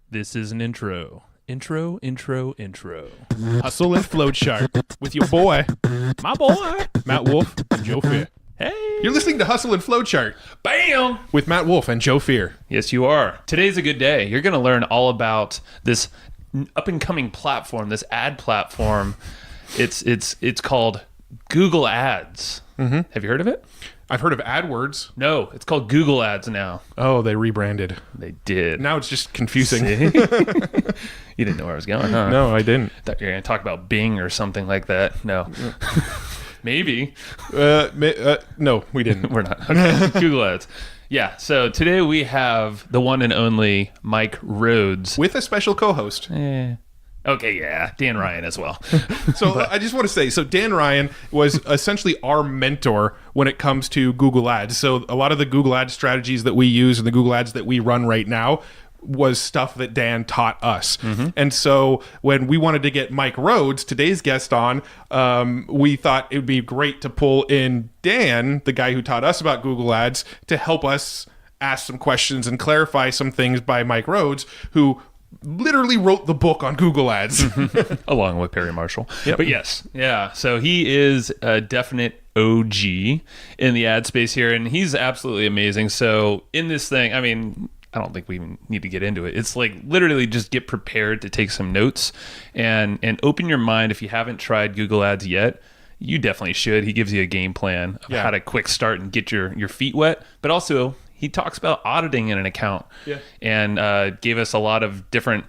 This is an intro. Intro. Hustle and Flowchart with your boy, My boy, Matt Wolf and Joe Fear. hey. You're listening to Hustle and Flowchart Bam! with Matt Wolf and Joe Fear. Yes, you are. Today's a good day. You're going to learn all about this up-and-coming platform, this ad platform. It's called Google Ads. Mm-hmm. Have you heard of it? I've heard of AdWords. No, it's called Google Ads now. Oh, they rebranded. They did. Now it's just confusing. See? You didn't know where I was going, huh? No, I didn't. Thought you were going to talk about Bing or something like that. No. Maybe. No, we didn't. We're not. Okay. Google Ads. Yeah, so today we have the one and only Mike Rhodes. With a special co-host. Okay, yeah, Dan Ryan as well. So I just want to say, so Dan Ryan was essentially our mentor when it comes to Google Ads. So a lot of the Google Ads strategies that we use and the Google Ads that we run right now was stuff that Dan taught us. Mm-hmm. And so when we wanted to get Mike Rhodes, today's guest, on, we thought it would be great to pull in Dan, the guy who taught us about Google Ads, to help us ask some questions and clarify some things by Mike Rhodes, who literally wrote the book on Google Ads. Along with Perry Marshall. Yep. But yes, yeah. So he is a definite OG in the ad space here, and he's absolutely amazing. So in this thing, I mean, I don't think we even need to get into it. It's like literally just get prepared to take some notes and open your mind. If you haven't tried Google Ads yet, you definitely should. He gives you a game plan of how to quick start and get your feet wet, but also he talks about auditing in an account and gave us a lot of different,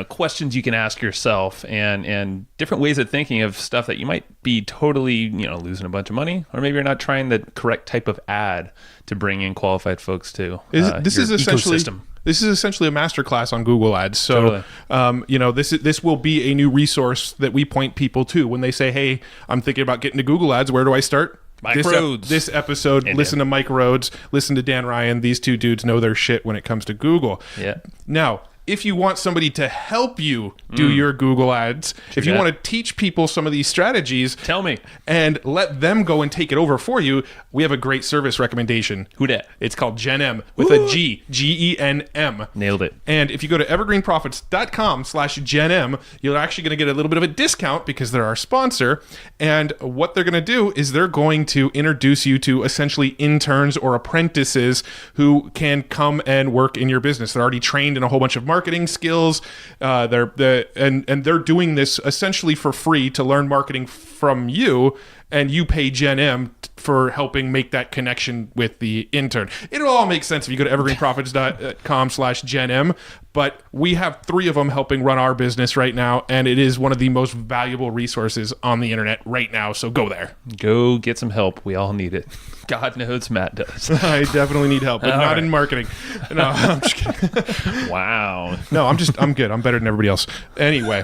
questions you can ask yourself and different ways of thinking of stuff that you might be totally, losing a bunch of money, or maybe you're not trying the correct type of ad to bring in qualified folks to This is essentially ecosystem. This is essentially a masterclass on Google Ads. So, this will be a new resource that we point people to when they say, "Hey, I'm thinking about getting to Google Ads. Where do I start?" Mike Rhodes. This episode, and listen to Mike Rhodes, listen to Dan Ryan. These two dudes know their shit when it comes to Google. Yeah. Now, if you want somebody to help you do your Google Ads, if you want to teach people some of these strategies, tell me, and let them go and take it over for you, we have a great service recommendation. Who dat? It's called GenM with a G, GENM. Nailed it. And if you go to evergreenprofits.com/GenM, you're actually going to get a little bit of a discount because they're our sponsor. And what they're going to do is they're going to introduce you to essentially interns or apprentices who can come and work in your business. They're already trained in a whole bunch of marketing skills. They're doing this essentially for free to learn marketing from you, and you pay GenM for helping make that connection with the intern. It'll all make sense if you go to evergreenprofits.com/GenM, but we have 3 of them helping run our business right now, and it is one of the most valuable resources on the internet right now, so go there. Go get some help. We all need it. God knows Matt does. I definitely need help, but not in marketing. No, I'm just kidding. Wow. No, I'm good. I'm better than everybody else. Anyway.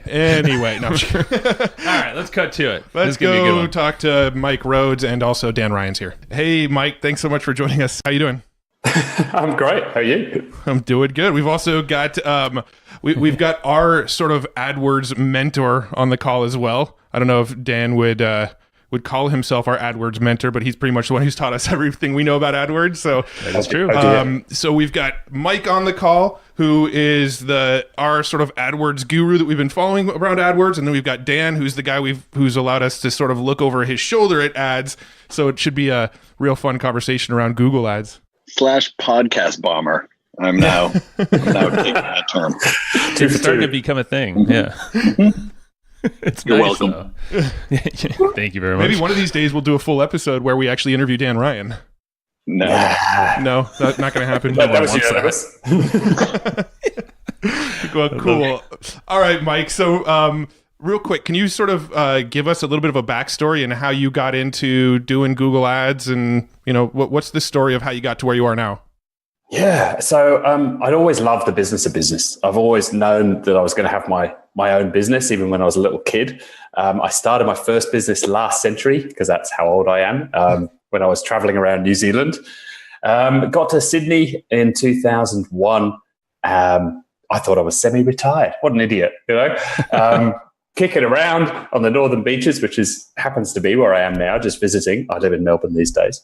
Anyway, no, I'm just kidding. All right, let's cut to it. Let's go talk to Mike Rhodes, and also Dan Ryan's here. Hey, Mike, thanks so much for joining us. How you doing? I'm great. How are you? I'm doing good. We've also got we've got our sort of AdWords mentor on the call as well. I don't know if Dan would call himself our AdWords mentor, but he's pretty much the one who's taught us everything we know about AdWords. So that's true. So we've got Mike on the call, who is our sort of AdWords guru that we've been following around AdWords, and then we've got Dan, who's the guy who's allowed us to sort of look over his shoulder at ads. So it should be a real fun conversation around Google Ads. /podcast bomber. I'm now taking that term. It's starting to become a thing. Yeah. You're welcome. Thank you very much. Maybe one of these days we'll do a full episode where we actually interview Dan Ryan. No, that's not going to happen. That was unanimous. Well, cool. All right, Mike. So, real quick, can you sort of give us a little bit of a backstory and how you got into doing Google Ads, and what's the story of how you got to where you are now? Yeah. So I'd always loved the business of business. I've always known that I was going to have my own business, even when I was a little kid. I started my first business last century, because that's how old I am, when I was traveling around New Zealand. Got to Sydney in 2001. I thought I was semi-retired. What an idiot, kicking around on the northern beaches, which happens to be where I am now, just visiting. I live in Melbourne these days.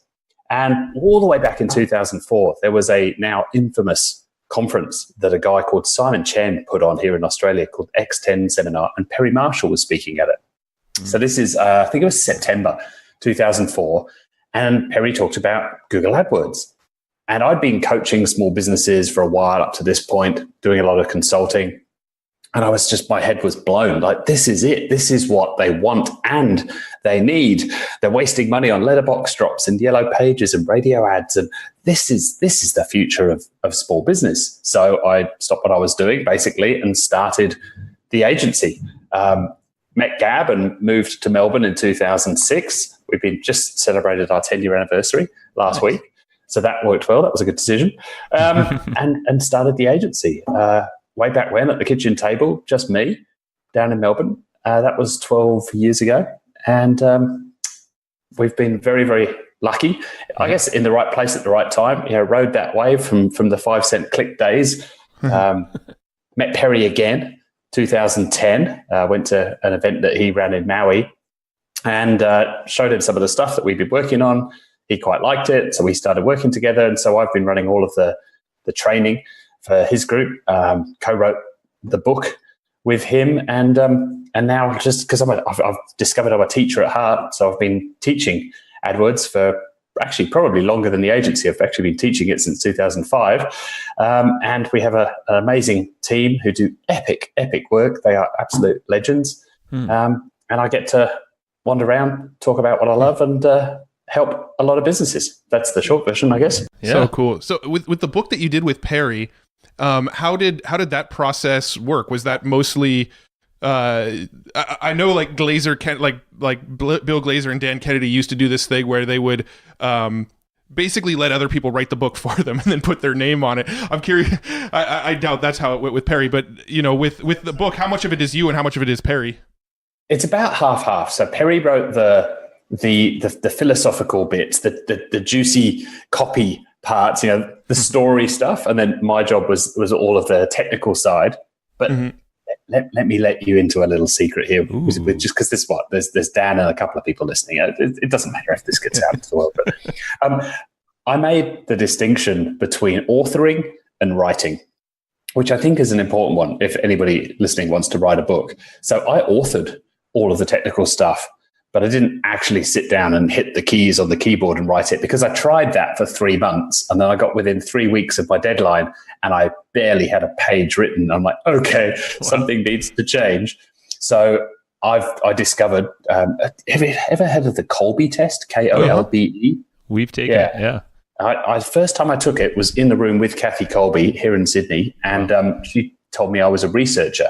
And all the way back in 2004, there was a now infamous conference that a guy called Simon Chen put on here in Australia called X10 Seminar, and Perry Marshall was speaking at it. So this is, I think it was September 2004, and Perry talked about Google AdWords. And I'd been coaching small businesses for a while up to this point, doing a lot of consulting. And my head was blown. Like, this is it. This is what they want and they need. They're wasting money on letterbox drops and yellow pages and radio ads. And this is the future of small business. So I stopped what I was doing basically and started the agency. Met Gab and moved to Melbourne in 2006. We've been just celebrated our 10-year anniversary last week. So that worked well. That was a good decision. And started the agency. Way back when at the kitchen table, just me down in Melbourne. That was 12 years ago. And we've been very, very lucky, I guess, in the right place at the right time. Rode that wave from the 5-cent click days. Met Perry again, 2010. Went to an event that he ran in Maui and showed him some of the stuff that we'd been working on. He quite liked it. So we started working together. And so I've been running all of the training for his group, co-wrote the book with him, and now just because I've discovered I'm a teacher at heart, so I've been teaching AdWords for actually probably longer than the agency. I've actually been teaching it since 2005, and we have an amazing team who do epic work. They are absolute legends, and I get to wander around, talk about what I love, and help a lot of businesses. That's the short version, I guess. Yeah. So cool. So with the book that you did with Perry, how did that process work? Was that mostly I know like Glazer, like Bill Glazer and Dan Kennedy used to do this thing where they would basically let other people write the book for them and then put their name on it. I'm curious. I doubt that's how it went with Perry, but with the book, how much of it is you and how much of it is Perry? It's about half. So Perry wrote the philosophical bits, the juicy copy parts, the story stuff, and then my job was all of the technical side. But let me let you into a little secret here, just because there's Dan and a couple of people listening. It doesn't matter if this gets out into the world, but I made the distinction between authoring and writing, which I think is an important one if anybody listening wants to write a book. So I authored all of the technical stuff, but I didn't actually sit down and hit the keys on the keyboard and write it, because I tried that for 3 months. And then I got within 3 weeks of my deadline and I barely had a page written. I'm like, okay, something needs to change. So I discovered, have you ever heard of the Kolbe test? Kolbe? We've taken it, yeah. First time I took it was in the room with Kathy Kolbe here in Sydney. And she told me I was a researcher.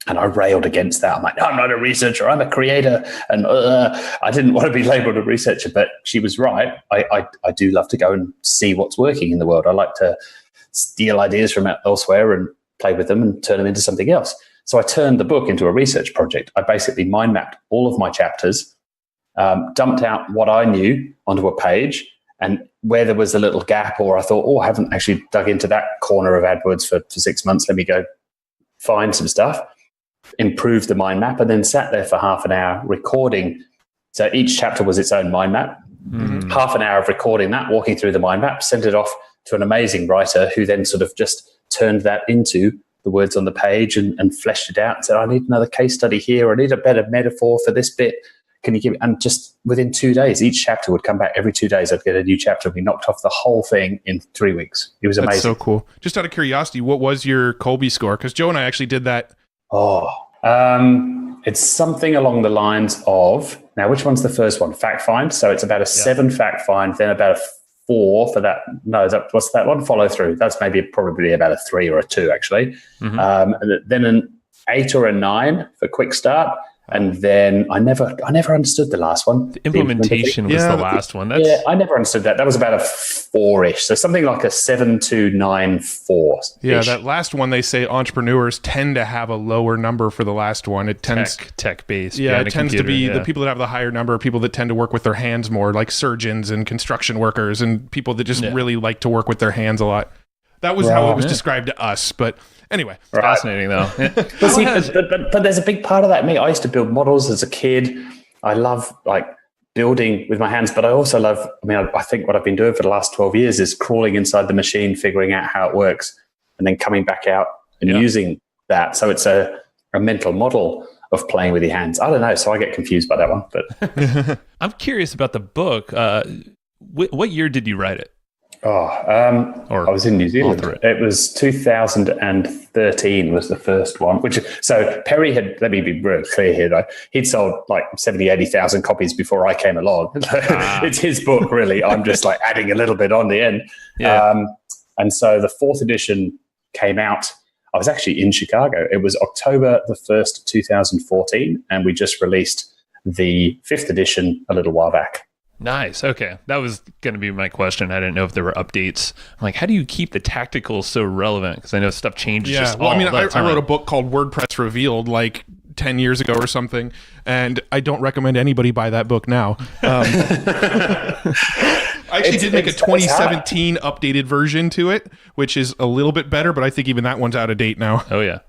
And I railed against that. I'm like, no, I'm not a researcher. I'm a creator. And I didn't want to be labeled a researcher, but she was right. I do love to go and see what's working in the world. I like to steal ideas from elsewhere and play with them and turn them into something else. So I turned the book into a research project. I basically mind mapped all of my chapters, dumped out what I knew onto a page, and where there was a little gap, or I thought, I haven't actually dug into that corner of AdWords for 6 months. Let me go find some stuff. Improved the mind map, and then sat there for half an hour recording. So each chapter was its own mind map. Half an hour of recording that, walking through the mind map, sent it off to an amazing writer who then sort of just turned that into the words on the page and fleshed it out and said, I need another case study here. I need a better metaphor for this bit. Can you give it? And just within 2 days, each chapter would come back. Every 2 days, I'd get a new chapter. We knocked off the whole thing in 3 weeks. It was amazing. That's so cool. Just out of curiosity, what was your Kolbe score? Because Joe and I actually did that. It's something along the lines of, now which one's the first one? Fact find. So it's about a 7 fact find, then about a 4 for that. No, what's that one? Follow through. That's probably about a 3 or a 2 actually. And then an 8 or a 9 for quick start. And then I never understood the last one. The implementation was the last one. I never understood that. That was about a 4-ish. So something like a 7.294. Yeah, that last one, they say entrepreneurs tend to have a lower number for the last one. It tends tech based. Yeah, it tends to be the people that have the higher number are people that tend to work with their hands more, like surgeons and construction workers and people that just really like to work with their hands a lot. That was how it was described to us, but anyway. Fascinating though. But there's a big part of that in me. I used to build models as a kid. I love building with my hands, but I also love, I think what I've been doing for the last 12 years is crawling inside the machine, figuring out how it works. and then coming back out and using that. So it's a mental model of playing with your hands. I don't know. So I get confused by that one. But I'm curious about the book. What year did you write it? I was in New Zealand. It was 2013 was the first one. So Perry had, let me be real clear here though, he'd sold like 70, 80,000 copies before I came along. It's his book, really. I'm just like adding a little bit on the end. Yeah. And so the 4th edition came out. I was actually in Chicago. It was October the 1st, 2014, and we just released the 5th edition a little while back. Nice. Okay. That was going to be my question. I didn't know if there were updates. I'm like, how do you keep the tactical so relevant? Because I know stuff changes just all the time. I wrote a book called WordPress Revealed like 10 years ago or something, and I don't recommend anybody buy that book now. I actually did make a 2017 updated version to it, which is a little bit better, but I think even that one's out of date now. Oh, yeah.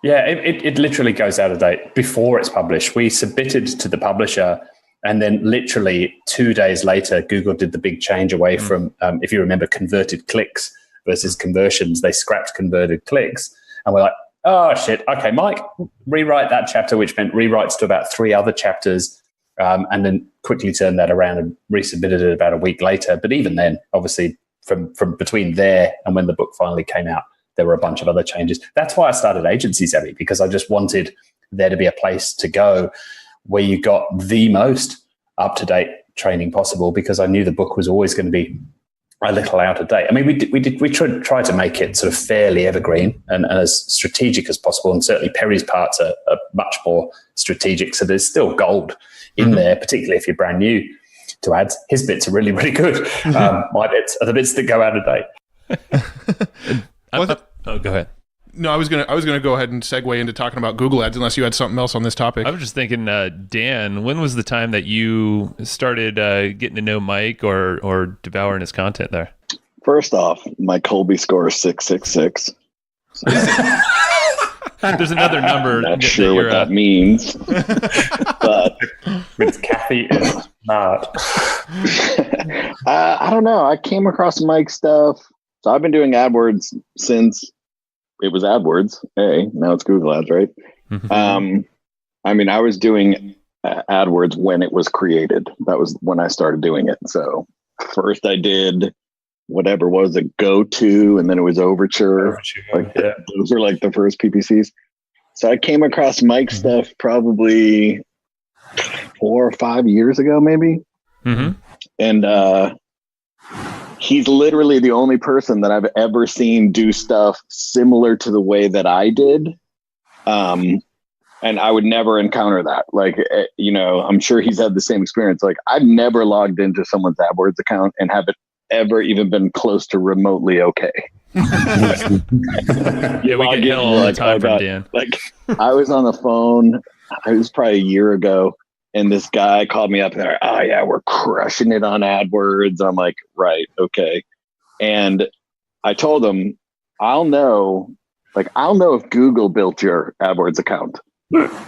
Yeah, it literally goes out of date before it's published. We submitted to the publisher, and then literally 2 days later, Google did the big change away from, if you remember, converted clicks versus conversions. They scrapped converted clicks. And we're like, oh, shit. Okay, Mike, rewrite that chapter, which meant rewrites to about 3 other chapters, and then quickly turned that around and resubmitted it about a week later. But even then, obviously, from between there and when the book finally came out, there were a bunch of other changes. That's why I started Agency Savvy, because I just wanted there to be a place to go where you got the most up-to-date training possible, because I knew the book was always going to be a little out of date. I mean, we tried to make it sort of fairly evergreen and as strategic as possible, and certainly Perry's parts are much more strategic. So there's still gold in there, particularly if you're brand new to ads. His bits are really, really good. My bits are the bits that go out of date. Go ahead. No, I was gonna go ahead and segue into talking about Google Ads, unless you had something else on this topic. I was just thinking, Dan, when was the time that you started getting to know Mike or devouring his content there? First off, my Colby score is 666. There's another number. Not sure what that means, but it's Kathy is not. I don't know. I came across Mike's stuff. So I've been doing AdWords since it was AdWords. Now it's Google Ads, right? Mm-hmm. I mean, I was doing AdWords when it was created. That was when I started doing it. So first I did whatever was a go-to, and then it was Overture. Those are like the first PPCs. So I came across Mike's stuff probably 4 or 5 years ago, maybe. Mm-hmm. And he's literally the only person that I've ever seen do stuff similar to the way that I did. And I would never encounter that. Like, I'm sure he's had the same experience. Like, I've never logged into someone's AdWords account and haven't ever even been close to remotely okay. Yeah, we get hell all the time from Dan. Like, I was on the phone, it was probably a year ago, and this guy called me up and they're, oh yeah, we're crushing it on AdWords. I'm like, right, okay. And I told him, I'll know if Google built your AdWords account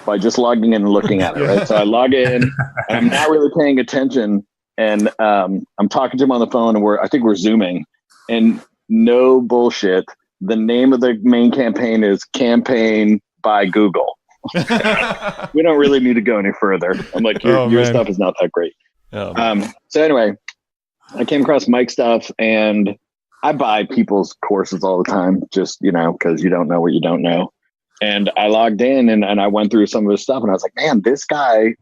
by just logging in and looking at it, right? So I log in, and I'm not really paying attention, and I'm talking to him on the phone, and I think we're Zooming, and no bullshit, the name of the main campaign is Campaign by Google. We don't really need to go any further. I'm like, your stuff is not that great. So anyway, I came across Mike's stuff, and I buy people's courses all the time, just, because you don't know what you don't know. And I logged in and I went through some of his stuff, and I was like, man, this guy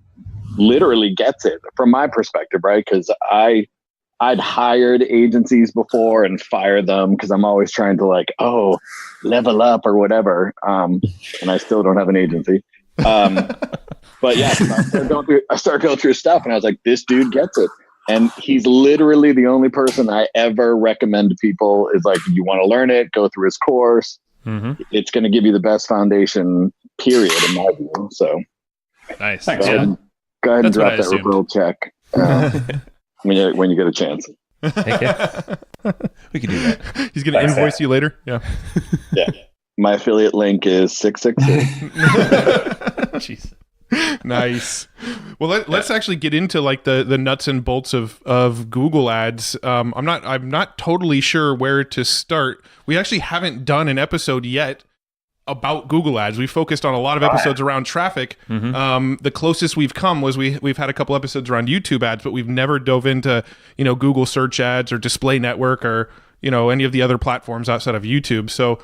literally gets it from my perspective, right? Because I'd hired agencies before and fired them because I'm always trying to level up or whatever. And I still don't have an agency. But yeah, I started going through his stuff, and I was like, this dude gets it. And he's literally the only person I ever recommend to people is like, you want to learn it, go through his course. Mm-hmm. It's going to give you the best foundation, period, in my view. So nice. Go ahead and drop that referral check when you get a chance. We can do that. He's going to invoice you later. Yeah. Yeah. My affiliate link is 666. Jeez. Nice. Well, let's actually get into like the nuts and bolts of Google Ads. I'm not totally sure where to start. We actually haven't done an episode yet about Google Ads. We focused on a lot of episodes around traffic. The closest we've come was we've had a couple episodes around YouTube ads, but we've never dove into Google search ads or display network or any of the other platforms outside of YouTube. So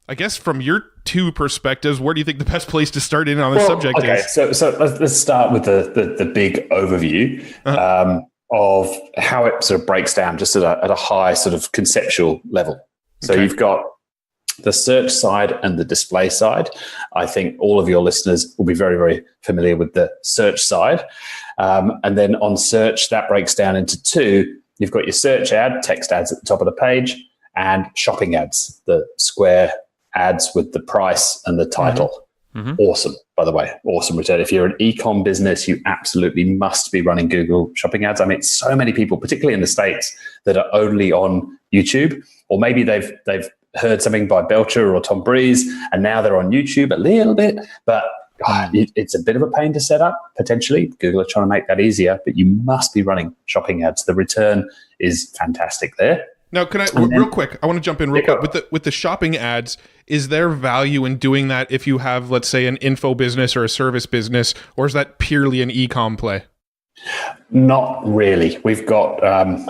I guess from your two perspectives, where do you think the best place to start in on this subject is? So let's start with the big overview of how it sort of breaks down just at a high sort of conceptual level. So you've got the search side and the display side. I think all of your listeners will be very, very familiar with the search side. And then on search, that breaks down into two. You've got your search ad, text ads at the top of the page, and shopping ads, the square ads with the price and the title. Awesome, by the way, awesome return. If you're an e-com business, you absolutely must be running Google shopping ads. I mean, so many people, particularly in the States, that are only on YouTube, or maybe they've heard something by Belcher or Tom Breeze, and now they're on YouTube a little bit, but it's a bit of a pain to set up, potentially. Google are trying to make that easier, but you must be running shopping ads. The return is fantastic there. Now, can I real quick? I want to jump in real quick with the shopping ads. Is there value in doing that if you have, let's say, an info business or a service business, or is that purely an e-com play? Not really. We've got one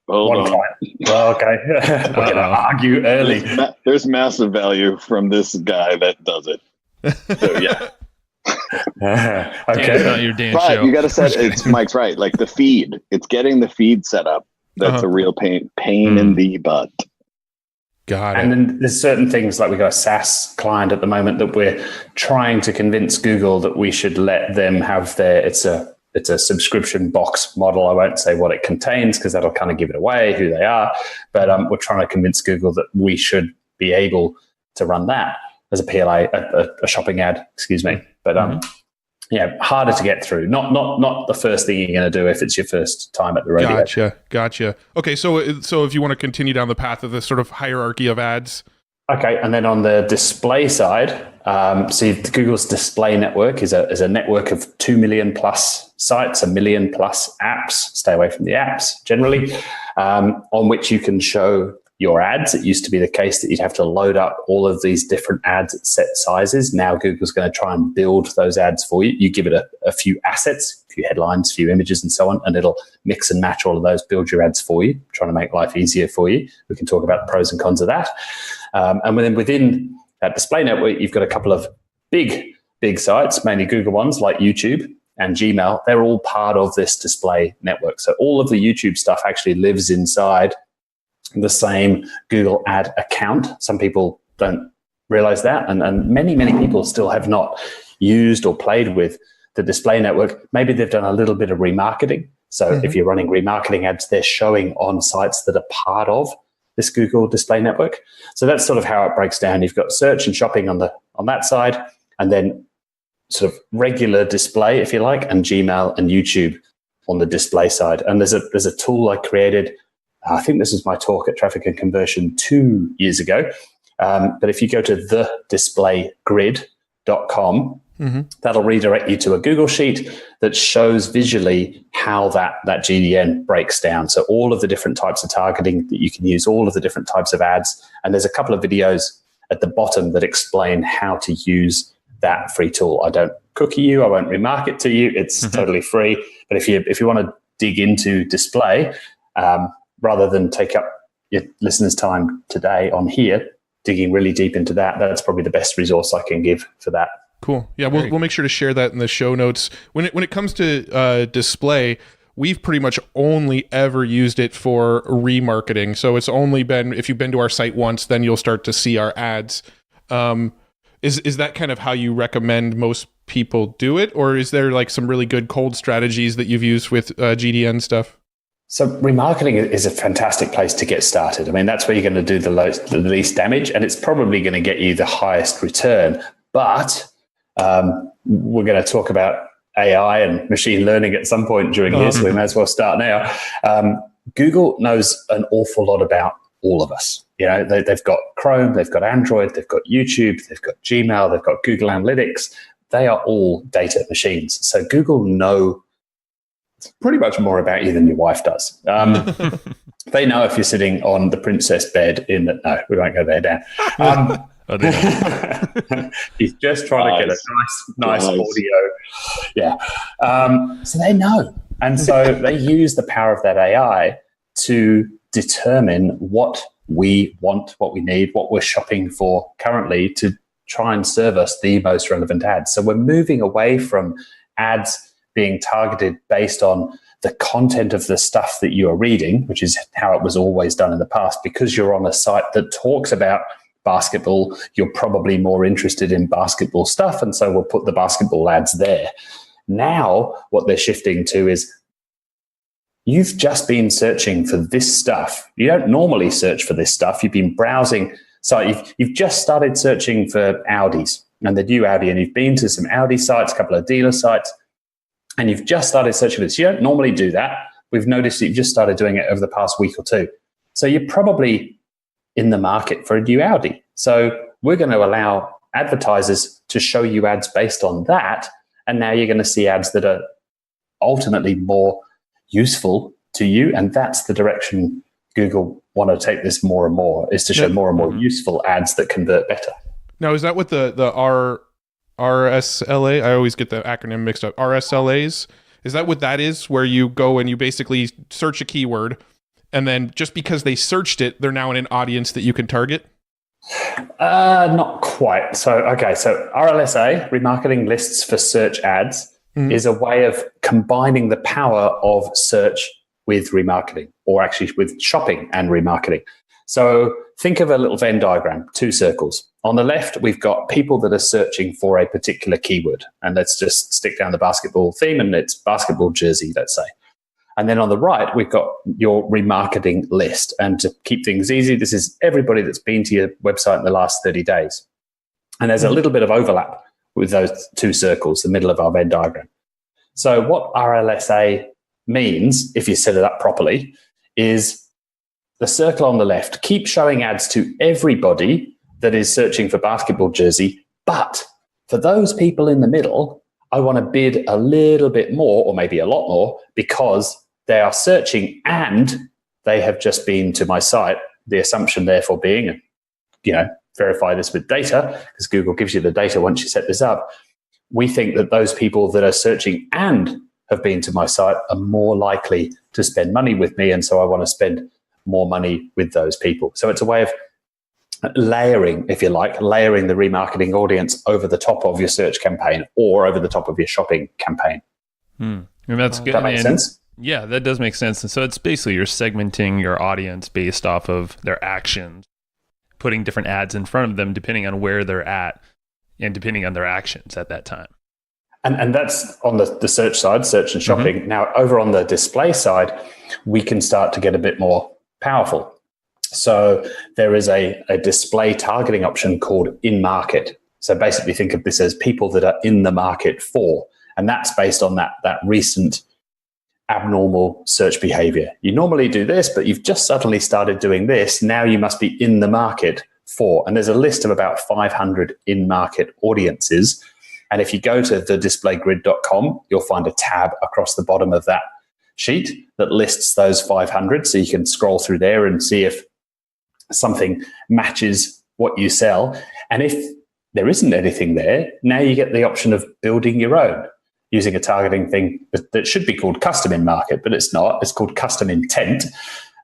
client. Well, okay, we're going to argue early. There's massive value from this guy that does it. So yeah. Okay. Not your Dan But show. you got to set. It's Mike's right. Like the feed. It's getting the feed set up. That's a real pain in the butt. Got it. And then there's certain things, like we've got a SaaS client at the moment that we're trying to convince Google that we should let them have it's a subscription box model. I won't say what it contains because that'll kind of give it away, who they are. But we're trying to convince Google that we should be able to run that as a PLA, a shopping ad, excuse me. But harder to get through. Not the first thing you're going to do if it's your first time at the rodeo. Gotcha. Okay, so if you want to continue down the path of this sort of hierarchy of ads. Okay, and then on the display side, Google's display network is a network of 2 million plus sites, 1 million plus apps. Stay away from the apps generally, on which you can show your ads. It used to be the case that you'd have to load up all of these different ads at set sizes. Now Google's going to try and build those ads for you. You give it a few assets, a few headlines, a few images and so on, and it'll mix and match all of those, build your ads for you, trying to make life easier for you. We can talk about the pros and cons of that. And then within that display network, you've got a couple of big sites, mainly Google ones like YouTube and Gmail. They're all part of this display network. So all of the YouTube stuff actually lives inside the same Google ad account. Some people don't realize that. And many people still have not used or played with the display network. Maybe they've done a little bit of remarketing. So if you're running remarketing ads, they're showing on sites that are part of this Google display network. So that's sort of how it breaks down. You've got search and shopping on that side, and then sort of regular display, if you like, and Gmail and YouTube on the display side. And there's a tool I created. I think this is my talk at Traffic and Conversion 2 years ago. But if you go to thedisplaygrid.com, that'll redirect you to a Google sheet that shows visually how that GDN breaks down. So all of the different types of targeting that you can use, all of the different types of ads. And there's a couple of videos at the bottom that explain how to use that free tool. I don't cookie you. I won't remarket to you. It's totally free. But if you want to dig into display, rather than take up your listeners' time today on here, digging really deep into that's probably the best resource I can give for that. Cool. Yeah, we'll make sure to share that in the show notes. When it comes to display, we've pretty much only ever used it for remarketing. So it's only been, if you've been to our site once, then you'll start to see our ads. Is that kind of how you recommend most people do it? Or is there like some really good cold strategies that you've used with GDN stuff? So remarketing is a fantastic place to get started. I mean, that's where you're going to do the least damage, and it's probably going to get you the highest return. But we're going to talk about AI and machine learning at some point during here, so we may as well start now. Google knows an awful lot about all of us. You know, they've got Chrome, they've got Android, they've got YouTube, they've got Gmail, they've got Google Analytics. they are all data machines. So Google know pretty much more about you than your wife does. They know if you're sitting on the princess bed in the, no, we won't go there, Dan. He's just trying to get a nice audio. Yeah. So they know. And so they use the power of that AI to determine what we want, what we need, what we're shopping for currently to try and serve us the most relevant ads. So we're moving away from ads being targeted based on the content of the stuff that you are reading, which is how it was always done in the past. Because you're on a site that talks about basketball, you're probably more interested in basketball stuff, and so we'll put the basketball ads there. Now, what they're shifting to is you've just been searching for this stuff. You don't normally search for this stuff. You've been browsing. So you've just started searching for Audis and the new Audi, and you've been to some Audi sites, a couple of dealer sites, and you've just started searching for this. You don't normally do that. We've noticed that you've just started doing it over the past week or two. So you're probably in the market for a new Audi. So we're going to allow advertisers to show you ads based on that. And now you're going to see ads that are ultimately more useful to you. And that's the direction Google want to take this more and more, is to show more and more useful ads that convert better. Now, is that what the RSLA? I always get the acronym mixed up. RSLAs? Is that what that is, where you go and you basically search a keyword, and then just because they searched it, they're now in an audience that you can target? Not quite. So RLSA, remarketing lists for search ads, is a way of combining the power of search with remarketing, or actually with shopping and remarketing. So think of a little Venn diagram, 2 circles. On the left, we've got people that are searching for a particular keyword. And let's just stick down the basketball theme, and it's basketball jersey, let's say. And then on the right, we've got your remarketing list. And to keep things easy, this is everybody that's been to your website in the last 30 days. And there's a little bit of overlap with those 2 circles, the middle of our Venn diagram. So what RLSA means, if you set it up properly, is the circle on the left, keep showing ads to everybody that is searching for basketball jersey. But for those people in the middle, I want to bid a little bit more, or maybe a lot more, because they are searching and they have just been to my site. The assumption therefore being, verify this with data, because Google gives you the data once you set this up. We think that those people that are searching and have been to my site are more likely to spend money with me. And so I want to spend more money with those people. So it's a way of layering, if you like, layering the remarketing audience over the top of your search campaign or over the top of your shopping campaign. And that's good. That makes sense? Yeah, that does make sense. And so it's basically you're segmenting your audience based off of their actions, putting different ads in front of them depending on where they're at and depending on their actions at that time. And that's on the search side, search and shopping. Now, over on the display side, we can start to get a bit more powerful. So there is a display targeting option called in-market. So basically think of this as people that are in the market for, and that's based on that recent abnormal search behavior. You normally do this, but you've just suddenly started doing this. Now you must be in the market for, and there's a list of about 500 in-market audiences. And if you go to thedisplaygrid.com, you'll find a tab across the bottom of that sheet that lists those 500. So you can scroll through there and see if something matches what you sell. And if there isn't anything there, now you get the option of building your own using a targeting thing that should be called custom in market, but it's not. It's called custom intent.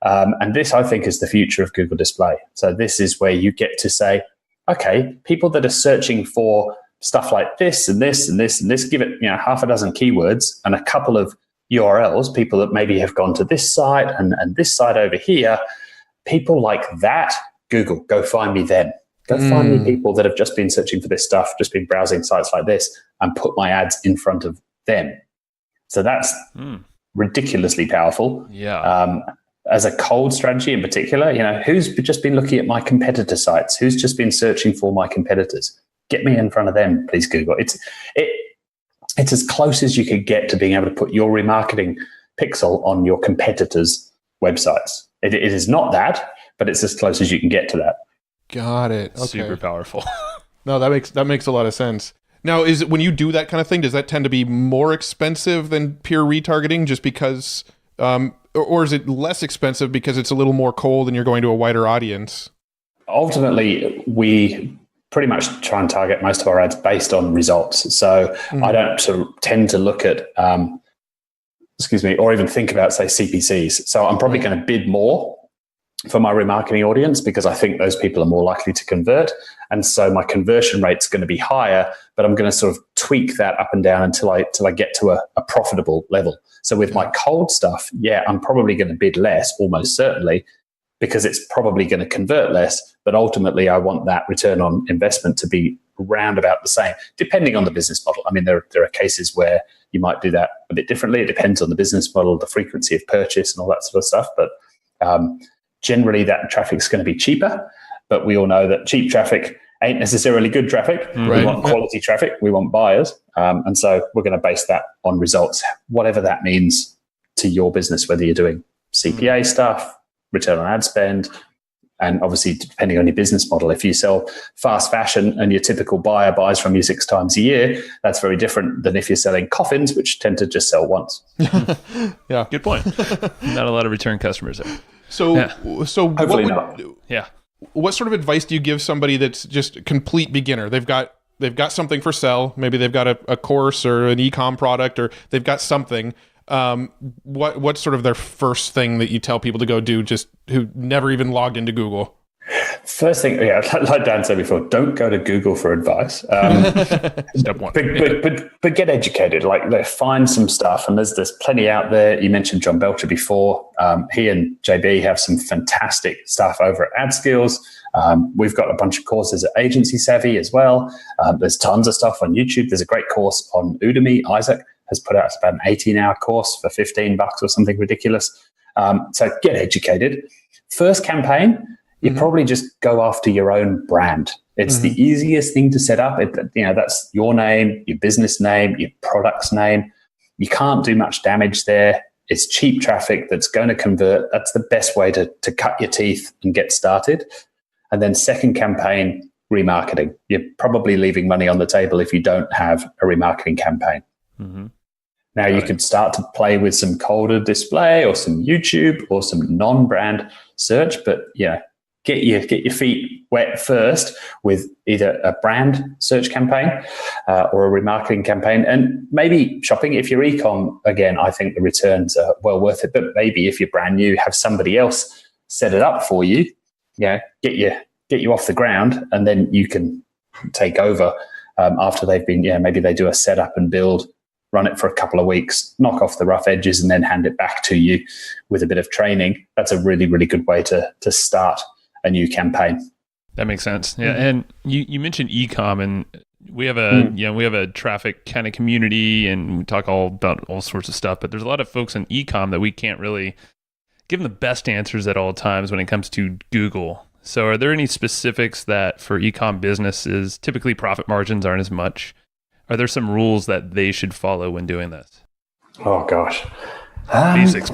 And this, I think, is the future of Google Display. So this is where you get to say, okay, people that are searching for stuff like this and this and this and this, give it half a dozen keywords and a couple of URLs, people that maybe have gone to this site and this site over here, people like that, Google, go find me them. Go find me people that have just been searching for this stuff, just been browsing sites like this, and put my ads in front of them. So that's ridiculously powerful. Yeah. As a cold strategy in particular, who's just been looking at my competitor sites? Who's just been searching for my competitors? Get me in front of them, please, Google. It's as close as you could get to being able to put your remarketing pixel on your competitors' websites. It is not that, but it's as close as you can get to that. Got it. Okay. Super powerful. No, that makes a lot of sense. Now, is it when you do that kind of thing, does that tend to be more expensive than pure retargeting just because, or is it less expensive because it's a little more cold and you're going to a wider audience? Ultimately, we pretty much try and target most of our ads based on results. So I don't sort of tend to look at, or even think about, say, CPCs. So I'm probably going to bid more for my remarketing audience because I think those people are more likely to convert. And so my conversion rate's going to be higher, but I'm going to sort of tweak that up and down until I get to a profitable level. So with my cold stuff, I'm probably going to bid less, almost certainly, because it's probably going to convert less. But ultimately, I want that return on investment to be round about the same, depending on the business model. I mean, there are cases where you might do that a bit differently. It depends on the business model, the frequency of purchase and all that sort of stuff. But generally, that traffic's going to be cheaper. But we all know that cheap traffic ain't necessarily good traffic. We want quality traffic. We want buyers. And so we're going to base that on results, whatever that means to your business, whether you're doing CPA stuff, return on ad spend, and obviously depending on your business model. If you sell fast fashion and your typical buyer buys from you 6 times a year, that's very different than if you're selling coffins, which tend to just sell once. Yeah, good point. Not a lot of return customers there. So hopefully not. Yeah. What sort of advice do you give somebody that's just a complete beginner? They've got something for sale. Maybe they've got a course or an e-com product, or they've got something. What's sort of their first thing that you tell people to go do, just who never even logged into Google? First thing, like Dan said before, don't go to Google for advice. Step one. But get educated. Like, find some stuff, and there's plenty out there. You mentioned John Belcher before. He and JB have some fantastic stuff over at AdSkills. We've got a bunch of courses at Agency Savvy as well. There's tons of stuff on YouTube. There's a great course on Udemy. Isaac has put out about an 18-hour course for $15 or something ridiculous. So get educated. First campaign, you probably just go after your own brand. It's the easiest thing to set up. That's your name, your business name, your product's name. You can't do much damage there. It's cheap traffic that's going to convert. That's the best way to cut your teeth and get started. And then second campaign, remarketing. You're probably leaving money on the table if you don't have a remarketing campaign. Now you could start to play with some colder display or some YouTube or some non-brand search, but get your feet wet first with either a brand search campaign or a remarketing campaign, and maybe shopping. If you're e-com, again, I think the returns are well worth it. But maybe if you're brand new, have somebody else set it up for you. Get you off the ground, and then you can take over after they've been. Maybe they do a setup and build. Run it for a couple of weeks, knock off the rough edges, and then hand it back to you with a bit of training. That's a really, really good way to start a new campaign. That makes sense. Yeah, and you mentioned e-com, and we have a traffic kind of community, and we talk all about all sorts of stuff. But there's a lot of folks in e-com that we can't really give them the best answers at all times when it comes to Google. So, are there any specifics that for e-com businesses, typically profit margins aren't as much? Are there some rules that they should follow when doing this? Oh gosh, basics.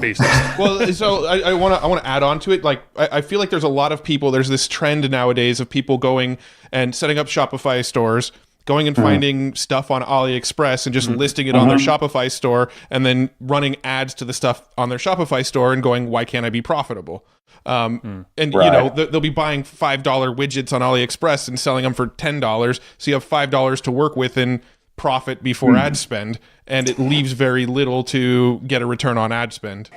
Well, so I want to add on to it. Like, I feel like there's a lot of people. There's this trend nowadays of people going and setting up Shopify stores, going and finding stuff on AliExpress and just listing it on their Shopify store, and then running ads to the stuff on their Shopify store and going, "Why can't I be profitable?" And they'll be buying $5 widgets on AliExpress and selling them for $10. So you have $5 to work with in profit before ad spend, and it leaves very little to get a return on ad spend.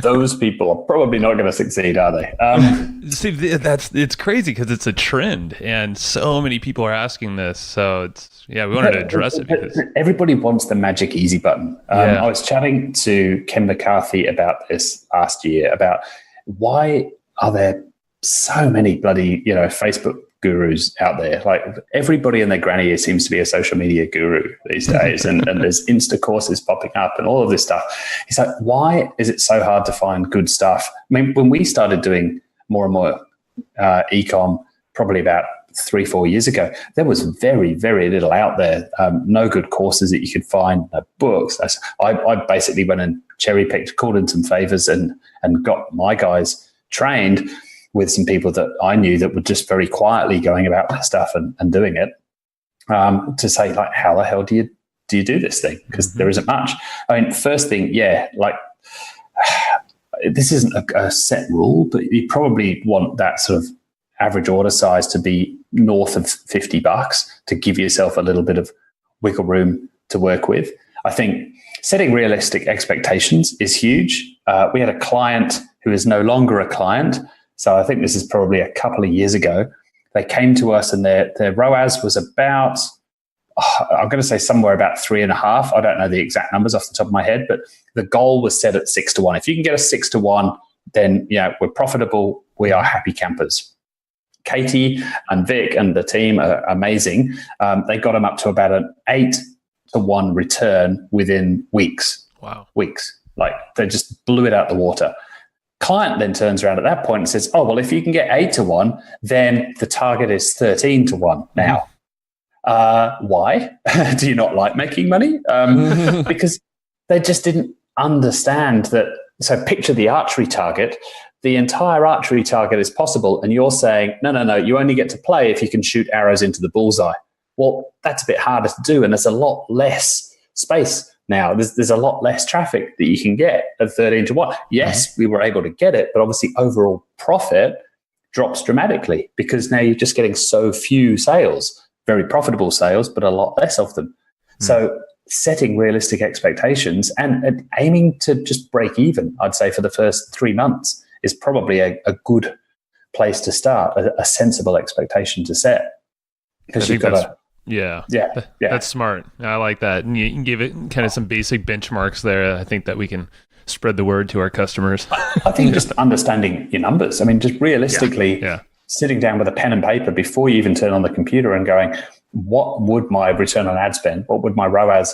Those people are probably not going to succeed, are they? See, it's crazy because it's a trend, and so many people are asking this. So we wanted to address it because everybody wants the magic easy button. I was chatting to Ken McCarthy about this last year, about why are there so many bloody Facebook gurus out there. Like, everybody and their granny seems to be a social media guru these days, and there's Insta courses popping up and all of this stuff. He's like, why is it so hard to find good stuff? I mean, when we started doing more and more e-com, probably about 3-4 years ago, there was very, very little out there. No good courses that you could find, no books. I basically went and cherry picked, called in some favors, and got my guys trained. with some people that I knew that were just very quietly going about their stuff and doing it, to say, like, how the hell do you do this thing? Because there isn't much. I mean, first thing, this isn't a set rule, but you probably want that sort of average order size to be north of $50 to give yourself a little bit of wiggle room to work with. I think setting realistic expectations is huge. We had a client who is no longer a client. So I think this is probably a couple of years ago. They came to us and their ROAS was about, I'm going to say somewhere about 3.5. I don't know the exact numbers off the top of my head, but the goal was set at 6-1. If you can get a 6-1, then we're profitable. We are happy campers. Katie and Vic and the team are amazing. They got them up to about an 8-1 return within weeks. Wow. Weeks. Like, they just blew it out the water. Client then turns around at that point and says, oh, well, if you can get 8-1, then the target is 13-1 now. Why? Do you not like making money? Because they just didn't understand that. So picture the archery target. The entire archery target is possible, and you're saying, no, you only get to play if you can shoot arrows into the bullseye. Well, that's a bit harder to do, and there's a lot less space now. There's a lot less traffic that you can get at 13-1. Yes, we were able to get it, but obviously overall profit drops dramatically because now you're just getting so few sales, very profitable sales, but a lot less of them. So setting realistic expectations and aiming to just break even, I'd say, for the first 3 months is probably a good place to start, a sensible expectation to set. Because you've got to... Yeah. That's smart. I like that. And you can give it kind of some basic benchmarks there. I think that we can spread the word to our customers. I think just understanding your numbers. I mean, just realistically sitting down with a pen and paper before you even turn on the computer and going, what would my return on ad spend? What would my ROAS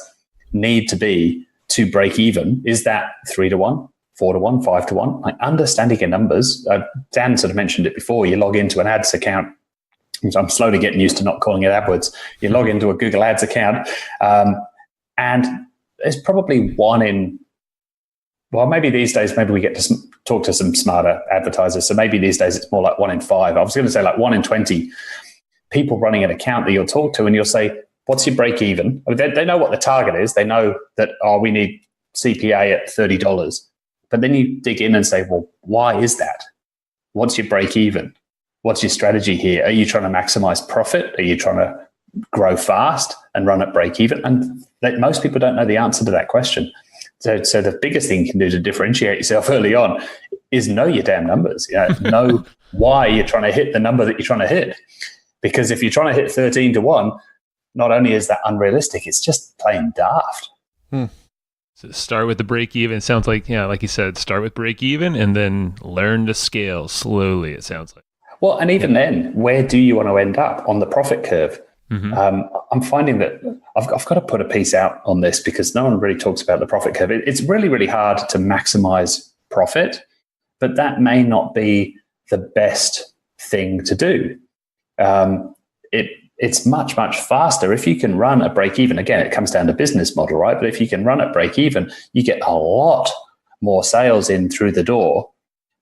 need to be to break even? Is that 3-1? 4-1, 5-1, like understanding your numbers. Dan sort of mentioned it before. You log into an ads account. I'm slowly getting used to not calling it AdWords. You log into a Google Ads account, and there's probably one in, well, maybe these days, maybe we get to talk to some smarter advertisers. So maybe these days it's more like 1 in 5. I was going to say like 1 in 20 people running an account that you'll talk to, and you'll say, what's your break even? I mean, they know what the target is. They know that, we need CPA at $30. But then you dig in and say, well, why is that? What's your break even? What's your strategy here? Are you trying to maximize profit? Are you trying to grow fast and run at break even? And most people don't know the answer to that question. So the biggest thing you can do to differentiate yourself early on is know your damn numbers. Know why you're trying to hit the number that you're trying to hit. Because if you're trying to hit 13-1, not only is that unrealistic, it's just plain daft. So start with the break even. Sounds like, like you said, start with break even and then learn to scale slowly, it sounds like. Well, and even then, where do you want to end up on the profit curve? I'm finding that I've got to put a piece out on this because no one really talks about the profit curve. It's really, really hard to maximize profit, but that may not be the best thing to do. It's much, much faster if you can run a break even. Again, it comes down to business model, right? But if you can run at break even, you get a lot more sales in through the door.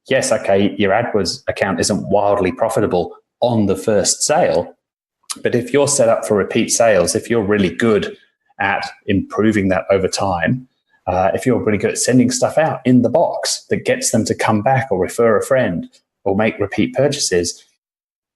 Yes, okay, your AdWords account isn't wildly profitable on the first sale, but if you're set up for repeat sales, if you're really good at improving that over time, if you're really good at sending stuff out in the box that gets them to come back or refer a friend or make repeat purchases,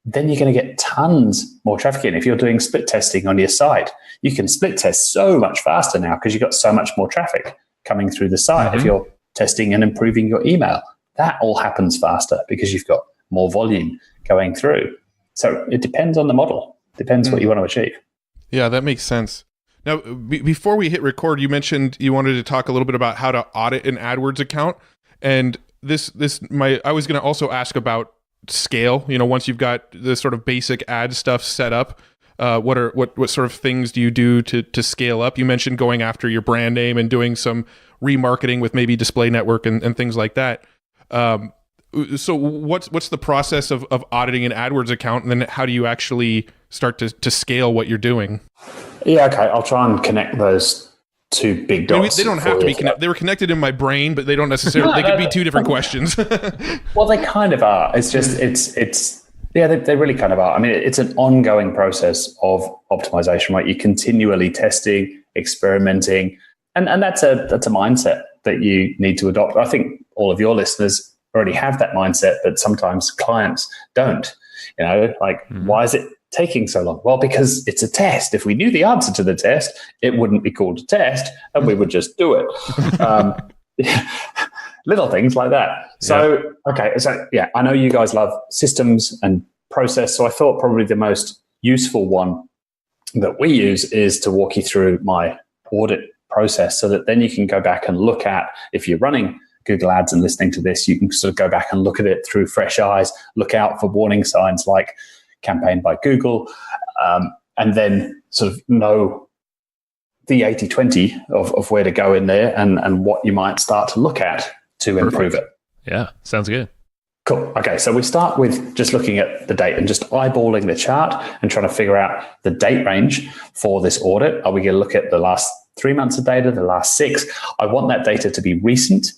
then you're going to get tons more traffic in. If you're doing split testing on your site, you can split test so much faster now because you've got so much more traffic coming through the site. If you're testing and improving your email, that all happens faster because you've got more volume going through. So it depends on the model. Depends what you want to achieve. Yeah, that makes sense. Now, before we hit record, you mentioned you wanted to talk a little bit about how to audit an AdWords account. And I was going to also ask about scale. Once you've got the sort of basic ad stuff set up, what sort of things do you do to scale up? You mentioned going after your brand name and doing some remarketing with maybe display network and things like that. So what's the process of auditing an AdWords account, and then how do you actually start to scale what you're doing? Yeah, okay. I'll try and connect those two big I mean, dots. they don't have to be connected. They were connected in my brain, but they don't necessarily. They could be two different questions. Well, they kind of are. It's just they really kind of are. I mean, it's an ongoing process of optimization, right? You're continually testing, experimenting, and that's a mindset that you need to adopt. I think all of your listeners already have that mindset, but sometimes clients don't. Why is it taking so long? Well, because it's a test. If we knew the answer to the test, it wouldn't be called a test, and we would just do it. Little things like that. So, I know you guys love systems and process. So I thought probably the most useful one that we use is to walk you through my audit process, so that then you can go back and look at, if you're running Google Ads and listening to this, you can sort of go back and look at it through fresh eyes, look out for warning signs like campaign by Google, and then sort of know the 80-20 of where to go in there and what you might start to look at to improve it. Yeah, sounds good. Cool. Okay, so we start with just looking at the date and just eyeballing the chart and trying to figure out the date range for this audit. Are we going to look at the last 3 months of data, the last 6? I want that data to be recent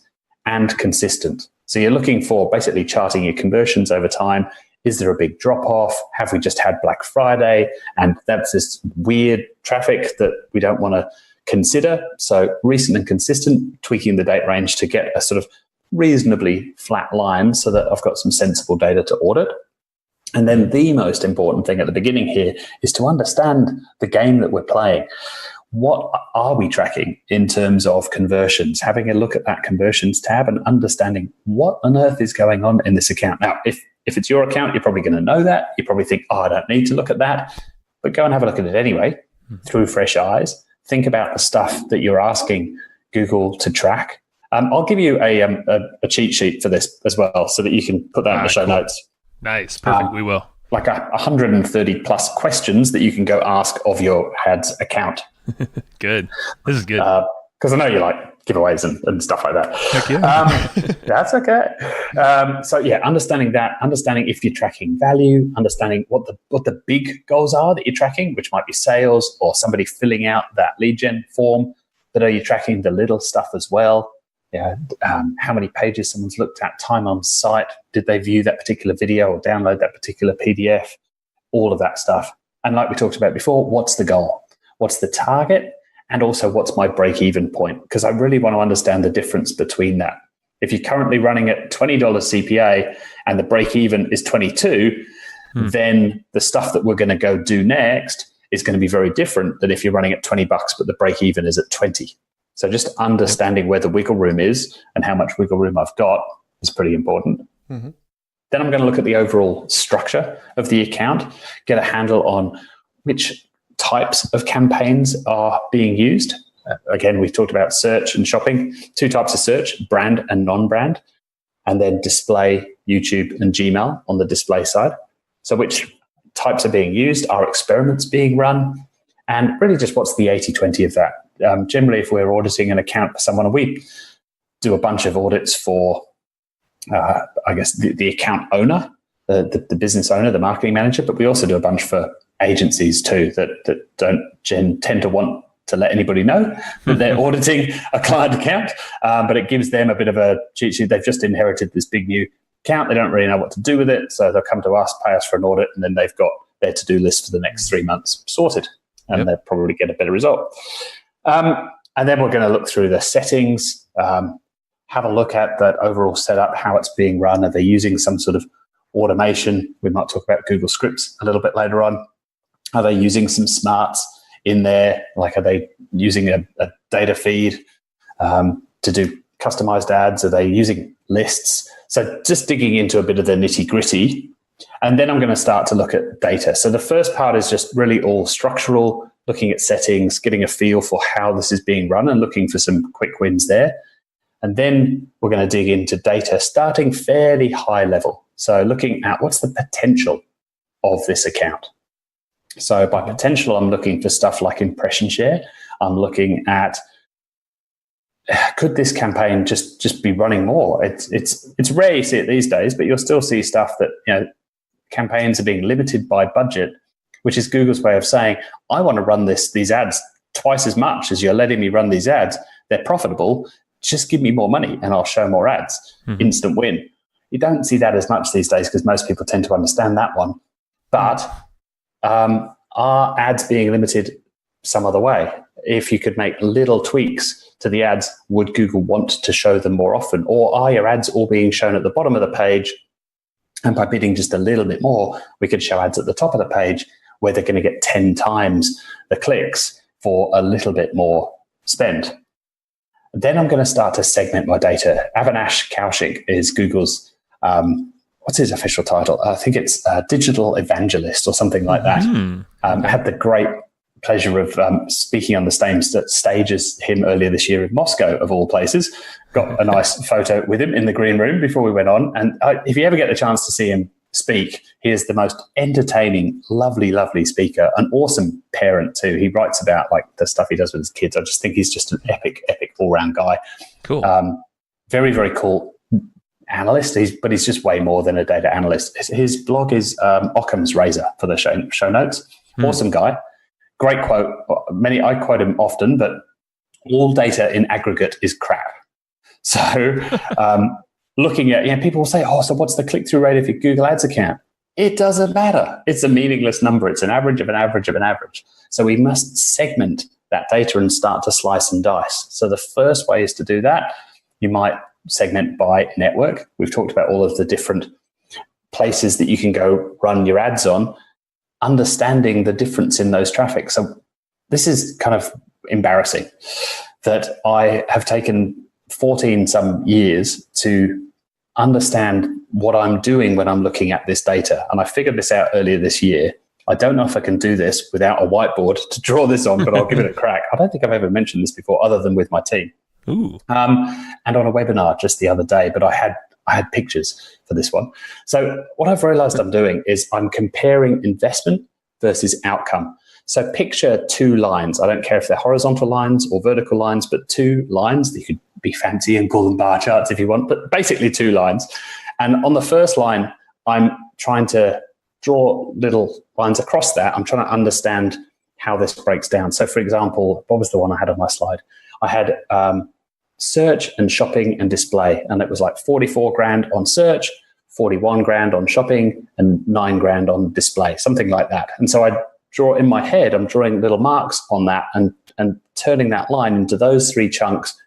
and consistent. So you're looking for basically charting your conversions over time. Is there a big drop-off? Have we just had Black Friday? And that's this weird traffic that we don't want to consider. So recent and consistent, tweaking the date range to get a sort of reasonably flat line so that I've got some sensible data to audit. And then the most important thing at the beginning here is to understand the game that we're playing. What are we tracking in terms of conversions? Having a look at that conversions tab and understanding what on earth is going on in this account. Now, if it's your account, you're probably going to know that. You probably think, I don't need to look at that. But go and have a look at it anyway through fresh eyes. Think about the stuff that you're asking Google to track. I'll give you a cheat sheet for this as well, so that you can put that in the show notes. Nice. Perfect. We will. Like 130 plus questions that you can go ask of your ads account. Good. This is good. Because I know you like giveaways and stuff like that. Heck yeah. That's okay. Understanding that, understanding if you're tracking value, understanding what the big goals are that you're tracking, which might be sales or somebody filling out that lead gen form. But are you tracking the little stuff as well? How many pages someone's looked at, time on site, did they view that particular video or download that particular PDF, all of that stuff. And like we talked about before, what's the goal? What's the target? And also, what's my break-even point? Because I really want to understand the difference between that. If you're currently running at $20 CPA and the break-even is 22, then the stuff that we're going to go do next is going to be very different than if you're running at $20, but the break-even is at 20. So just understanding where the wiggle room is and how much wiggle room I've got is pretty important. Mm-hmm. Then I'm going to look at the overall structure of the account, get a handle on which types of campaigns are being used. Again, we've talked about search and shopping, 2 types of search, brand and non-brand, and then display, YouTube, and Gmail on the display side. So which types are being used? Are experiments being run? And really just what's the 80-20 of that? Generally, if we're auditing an account for someone, we do a bunch of audits for, the account owner, the business owner, the marketing manager, but we also do a bunch for agencies too that don't tend to want to let anybody know that they're auditing a client account, but it gives them a bit of a cheat sheet. They've just inherited this big new account. They don't really know what to do with it, so they'll come to us, pay us for an audit, and then they've got their to-do list for the next 3 months sorted, and they'll probably get a better result. And then we're going to look through the settings, have a look at that overall setup, how it's being run. Are they using some sort of automation? We might talk about Google Scripts a little bit later on. Are they using some smarts in there? Like, are they using a data feed to do customized ads? Are they using lists? So just digging into a bit of the nitty gritty. And then I'm going to start to look at data. So the first part is just really all structural, looking at settings, getting a feel for how this is being run and looking for some quick wins there. And then we're going to dig into data, starting fairly high level. So looking at what's the potential of this account. So by potential, I'm looking for stuff like impression share. I'm looking at, could this campaign just be running more? It's rare you see it these days, but you'll still see stuff that, campaigns are being limited by budget, which is Google's way of saying, I want to run these ads twice as much as you're letting me run these ads. They're profitable. Just give me more money and I'll show more ads. Instant win. You don't see that as much these days because most people tend to understand that one. But are ads being limited some other way? If you could make little tweaks to the ads, would Google want to show them more often? Or are your ads all being shown at the bottom of the page? And by bidding just a little bit more, we could show ads at the top of the page where they're going to get 10 times the clicks for a little bit more spend. Then I'm going to start to segment my data. Avinash Kaushik is Google's, what's his official title? I think it's digital evangelist or something like that. I had the great pleasure of speaking on the same stage as him earlier this year in Moscow, of all places. Got a nice photo with him in the green room before we went on. And if you ever get the chance to see him speak, he is the most entertaining, lovely, lovely speaker, an awesome parent too. He writes about like the stuff he does with his kids. I just think he's just an epic all-round guy. Cool. Very, very cool analyst, but he's just way more than a data analyst. His blog is Occam's Razor for the show notes. Awesome guy. Great quote. I quote him often, but all data in aggregate is crap. So looking at, people will say, so what's the click-through rate of your Google Ads account? It doesn't matter. It's a meaningless number. It's an average of an average of an average. So we must segment that data and start to slice and dice. So the first way is to do that. You might segment by network. We've talked about all of the different places that you can go run your ads on, understanding the difference in those traffic. So this is kind of embarrassing that I have taken 14 some years to understand what I'm doing when I'm looking at this data. And I figured this out earlier this year. I don't know if I can do this without a whiteboard to draw this on, but I'll give it a crack. I don't think I've ever mentioned this before other than with my team. Ooh. And on a webinar just the other day, but I had pictures for this one. So what I've realized I'm doing is I'm comparing investment versus outcome. So picture two lines. I don't care if they're horizontal lines or vertical lines, but two lines. You could be fancy and call them bar charts if you want, but basically two lines. And on the first line, I'm trying to draw little lines across that. I'm trying to understand how this breaks down. So for example, what was the one I had on my slide? I had search and shopping and display. And it was like 44 grand on search, 41 grand on shopping, and 9 grand on display, something like that. And so I draw in my head, I'm drawing little marks on that and turning that line into those three chunks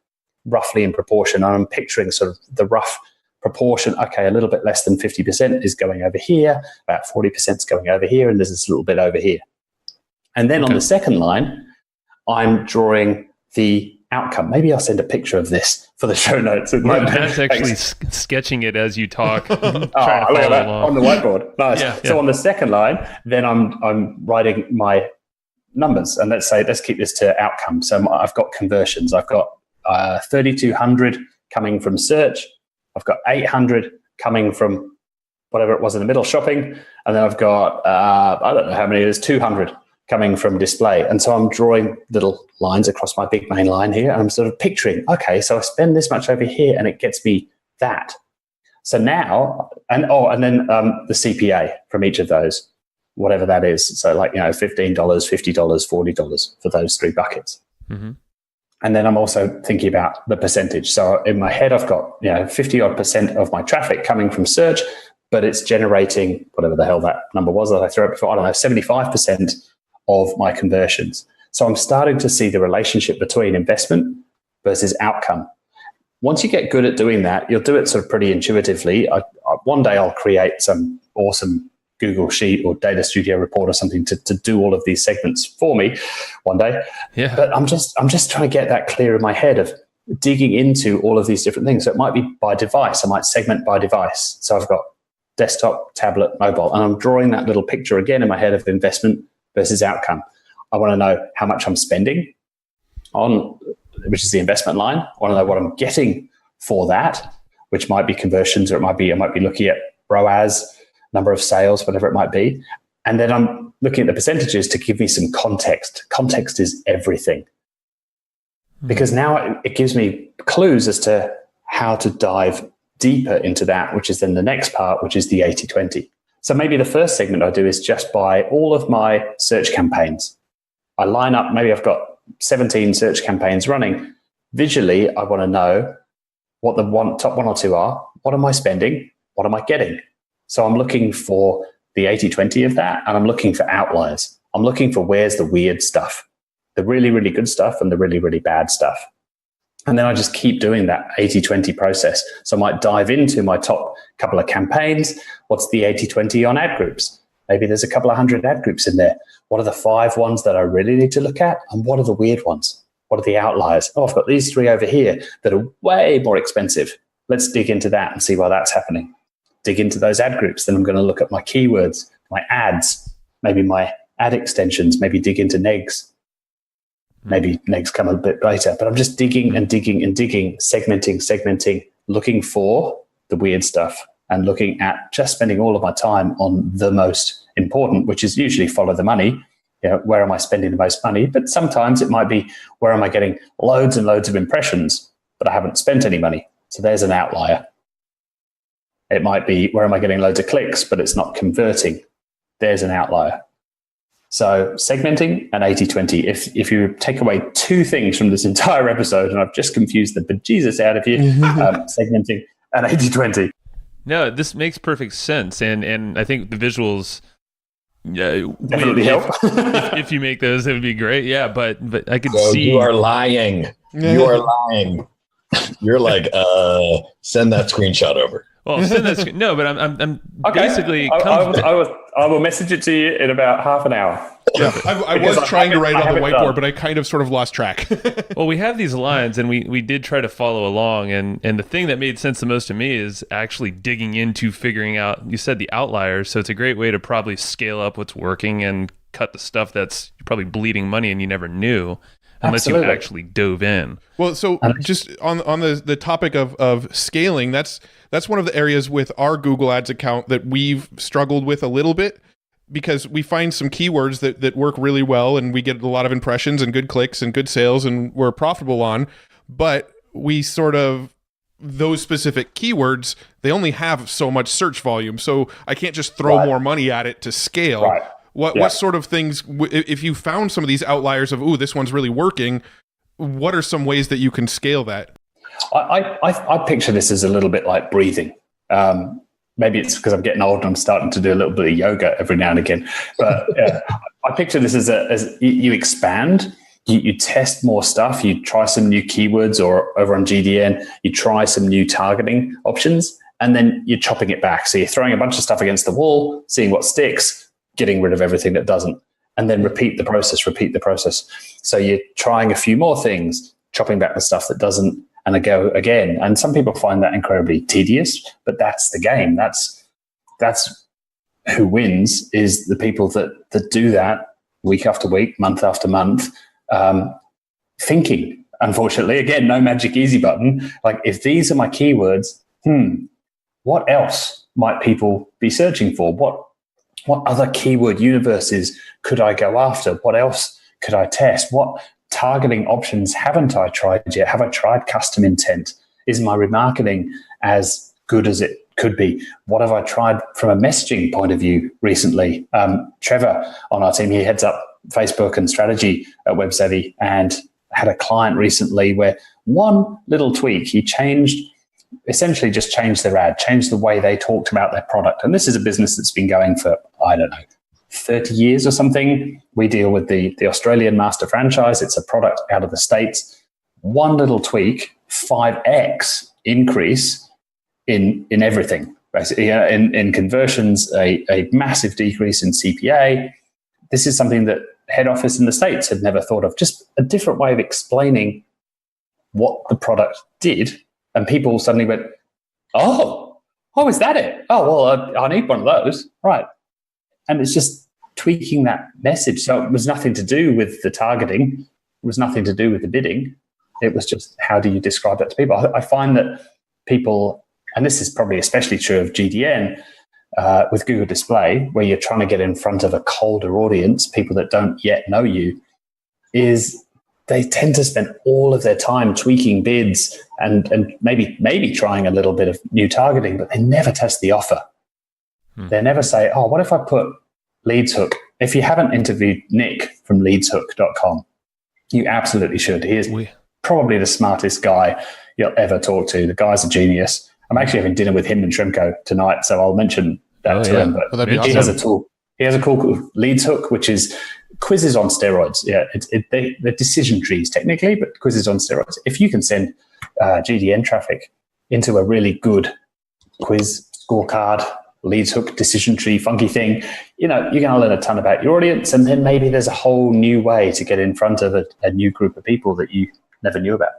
roughly in proportion. And I'm picturing sort of the rough proportion. Okay, a little bit less than 50% is going over here, about 40% is going over here, and there's this little bit over here. And then on the second line, I'm drawing the outcome. Maybe I'll send a picture of this for the show notes. That's actually sketching it as you talk. Look at that on the whiteboard. Nice. Yeah. So on the second line, then I'm writing my numbers, and let's keep this to outcome. So I've got conversions. I've got 3,200 coming from search. I've got 800 coming from whatever it was in the middle, shopping, and then I've got I don't know how many. There's 200 coming from display. And so I'm drawing little lines across my big main line here. And I'm sort of picturing, okay, so I spend this much over here and it gets me that. So now, and then the CPA from each of those, whatever that is. So like, $15, $50, $40 for those three buckets. Mm-hmm. And then I'm also thinking about the percentage. So in my head, I've got 50% of my traffic coming from search, but it's generating whatever the hell that number was that I threw out before. I don't know, 75% of my conversions. So I'm starting to see the relationship between investment versus outcome. Once you get good at doing that, you'll do it sort of pretty intuitively. One day I'll create some awesome Google Sheet or Data Studio report or something to do all of these segments for me one day. Yeah. But I'm just trying to get that clear in my head of digging into all of these different things. So it might be by device. I might segment by device. So I've got desktop, tablet, mobile, and I'm drawing that little picture again in my head of investment versus outcome. I want to know how much I'm spending on, which is the investment line. I want to know what I'm getting for that, which might be conversions, or I might be looking at ROAS, number of sales, whatever it might be. And then I'm looking at the percentages to give me some context. Context is everything. Because now it gives me clues as to how to dive deeper into that, which is then the next part, which is the 80-20. So maybe the first segment I do is just by all of my search campaigns. I line up, maybe I've got 17 search campaigns running. Visually, I want to know what the top one or two are. What am I spending? What am I getting? So I'm looking for the 80-20 of that, and I'm looking for outliers. I'm looking for where's the weird stuff, the really, really good stuff and the really, really bad stuff. And then I just keep doing that 80-20 process. So I might dive into my top couple of campaigns. What's the 80-20 on ad groups? Maybe there's a couple of hundred ad groups in there. What are the 5 ones that I really need to look at? And what are the weird ones? What are the outliers? Oh, I've got these 3 over here that are way more expensive. Let's dig into that and see why that's happening. Dig into those ad groups. Then I'm going to look at my keywords, my ads, maybe my ad extensions, maybe dig into negs. Maybe negs come a bit later, but I'm just digging and digging and digging, segmenting, looking for the weird stuff and looking at just spending all of my time on the most important, which is usually follow the money. You know, where am I spending the most money? But sometimes it might be, where am I getting loads and loads of impressions, but I haven't spent any money? So there's an outlier. It might be, where am I getting loads of clicks, but it's not converting? There's an outlier. So segmenting and 80-20. If you take away 2 things from this entire episode, and I've just confused the bejesus out of you, segmenting and 80-20. No, this makes perfect sense. And I think the visuals definitely help. if you make those, it would be great. Yeah, but I could see. You are lying. You are lying. You're like, send that screenshot over. Well, send that no, but I'm okay. basically. I will message it to you in about half an hour. Yeah, I was trying to write it on the whiteboard, but I kind of sort of lost track. Well, we have these lines, and we did try to follow along, and the thing that made sense the most to me is actually digging into figuring out. You said the outliers, so it's a great way to probably scale up what's working and cut the stuff that's probably bleeding money and you never knew. Unless you actually dove in. Well, so just on the topic of scaling, that's one of the areas with our Google Ads account that we've struggled with a little bit, because we find some keywords that work really well and we get a lot of impressions and good clicks and good sales and we're profitable on, but we sort of, those specific keywords, they only have so much search volume. So I can't just throw more money at it to scale. Right. What sort of things, if you found some of these outliers of, this one's really working, what are some ways that you can scale that? I picture this as a little bit like breathing. Maybe it's because I'm getting old and I'm starting to do a little bit of yoga every now and again. But I picture this as you expand, you test more stuff, you try some new keywords, or over on GDN, you try some new targeting options, and then you're chopping it back. So you're throwing a bunch of stuff against the wall, seeing what sticks, getting rid of everything that doesn't, and then repeat the process. So you're trying a few more things, chopping back the stuff that doesn't, and I go again. And some people find that incredibly tedious, but that's the game. That's who wins, is the people that do that week after week, month after month, thinking. Unfortunately, again, no magic easy button. Like, if these are my keywords, what else might people be searching for? What other keyword universes could I go after? What else could I test? What targeting options haven't I tried yet? Have I tried custom intent? Is my remarketing as good as it could be? What have I tried from a messaging point of view recently? Trevor on our team, he heads up Facebook and strategy at WebSavvy, and had a client recently where one little tweak, he essentially just changed their ad, changed the way they talked about their product. And this is a business that's been going for, 30 years or something. We deal with the Australian master franchise. It's a product out of the States. One little tweak, 5x increase in everything, basically, in conversions, a massive decrease in CPA. This is something that head office in the States had never thought of, just a different way of explaining what the product did. And people suddenly went, is that it? Oh, well, I need one of those. Right. And it's just tweaking that message. So it was nothing to do with the targeting. It was nothing to do with the bidding. It was just, how do you describe that to people? I find that people, and this is probably especially true of GDN, with Google Display, where you're trying to get in front of a colder audience, people that don't yet know you, is they tend to spend all of their time tweaking bids and maybe trying a little bit of new targeting, but they never test the offer. They never say, what if I put leads hook? If you haven't interviewed Nick from leadshook.com, You absolutely should. He is probably the smartest guy you'll ever talk to. The guy's a genius. I'm actually having dinner with him and Shrimko tonight, so I'll mention that to him. But that'd be he has awesome. a tool. He has a cool leads hook, which is quizzes on steroids. Yeah, they're decision trees technically, but quizzes on steroids. If you can send GDN traffic into a really good quiz scorecard, leads hook, decision tree, funky thing, you're going to learn a ton about your audience, and then maybe there's a whole new way to get in front of a new group of people that you never knew about.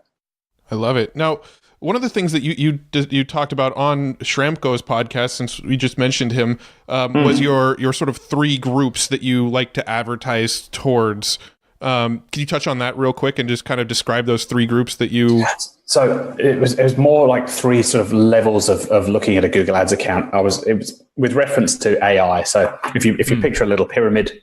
I love it. Now, one of the things that you talked about on Shramko's podcast, since we just mentioned him, was your sort of 3 groups that you like to advertise towards. Can you touch on that real quick and just kind of describe those 3 groups that you... So it was more like 3 sort of levels of looking at a Google Ads account. It was with reference to AI. So if you picture a little pyramid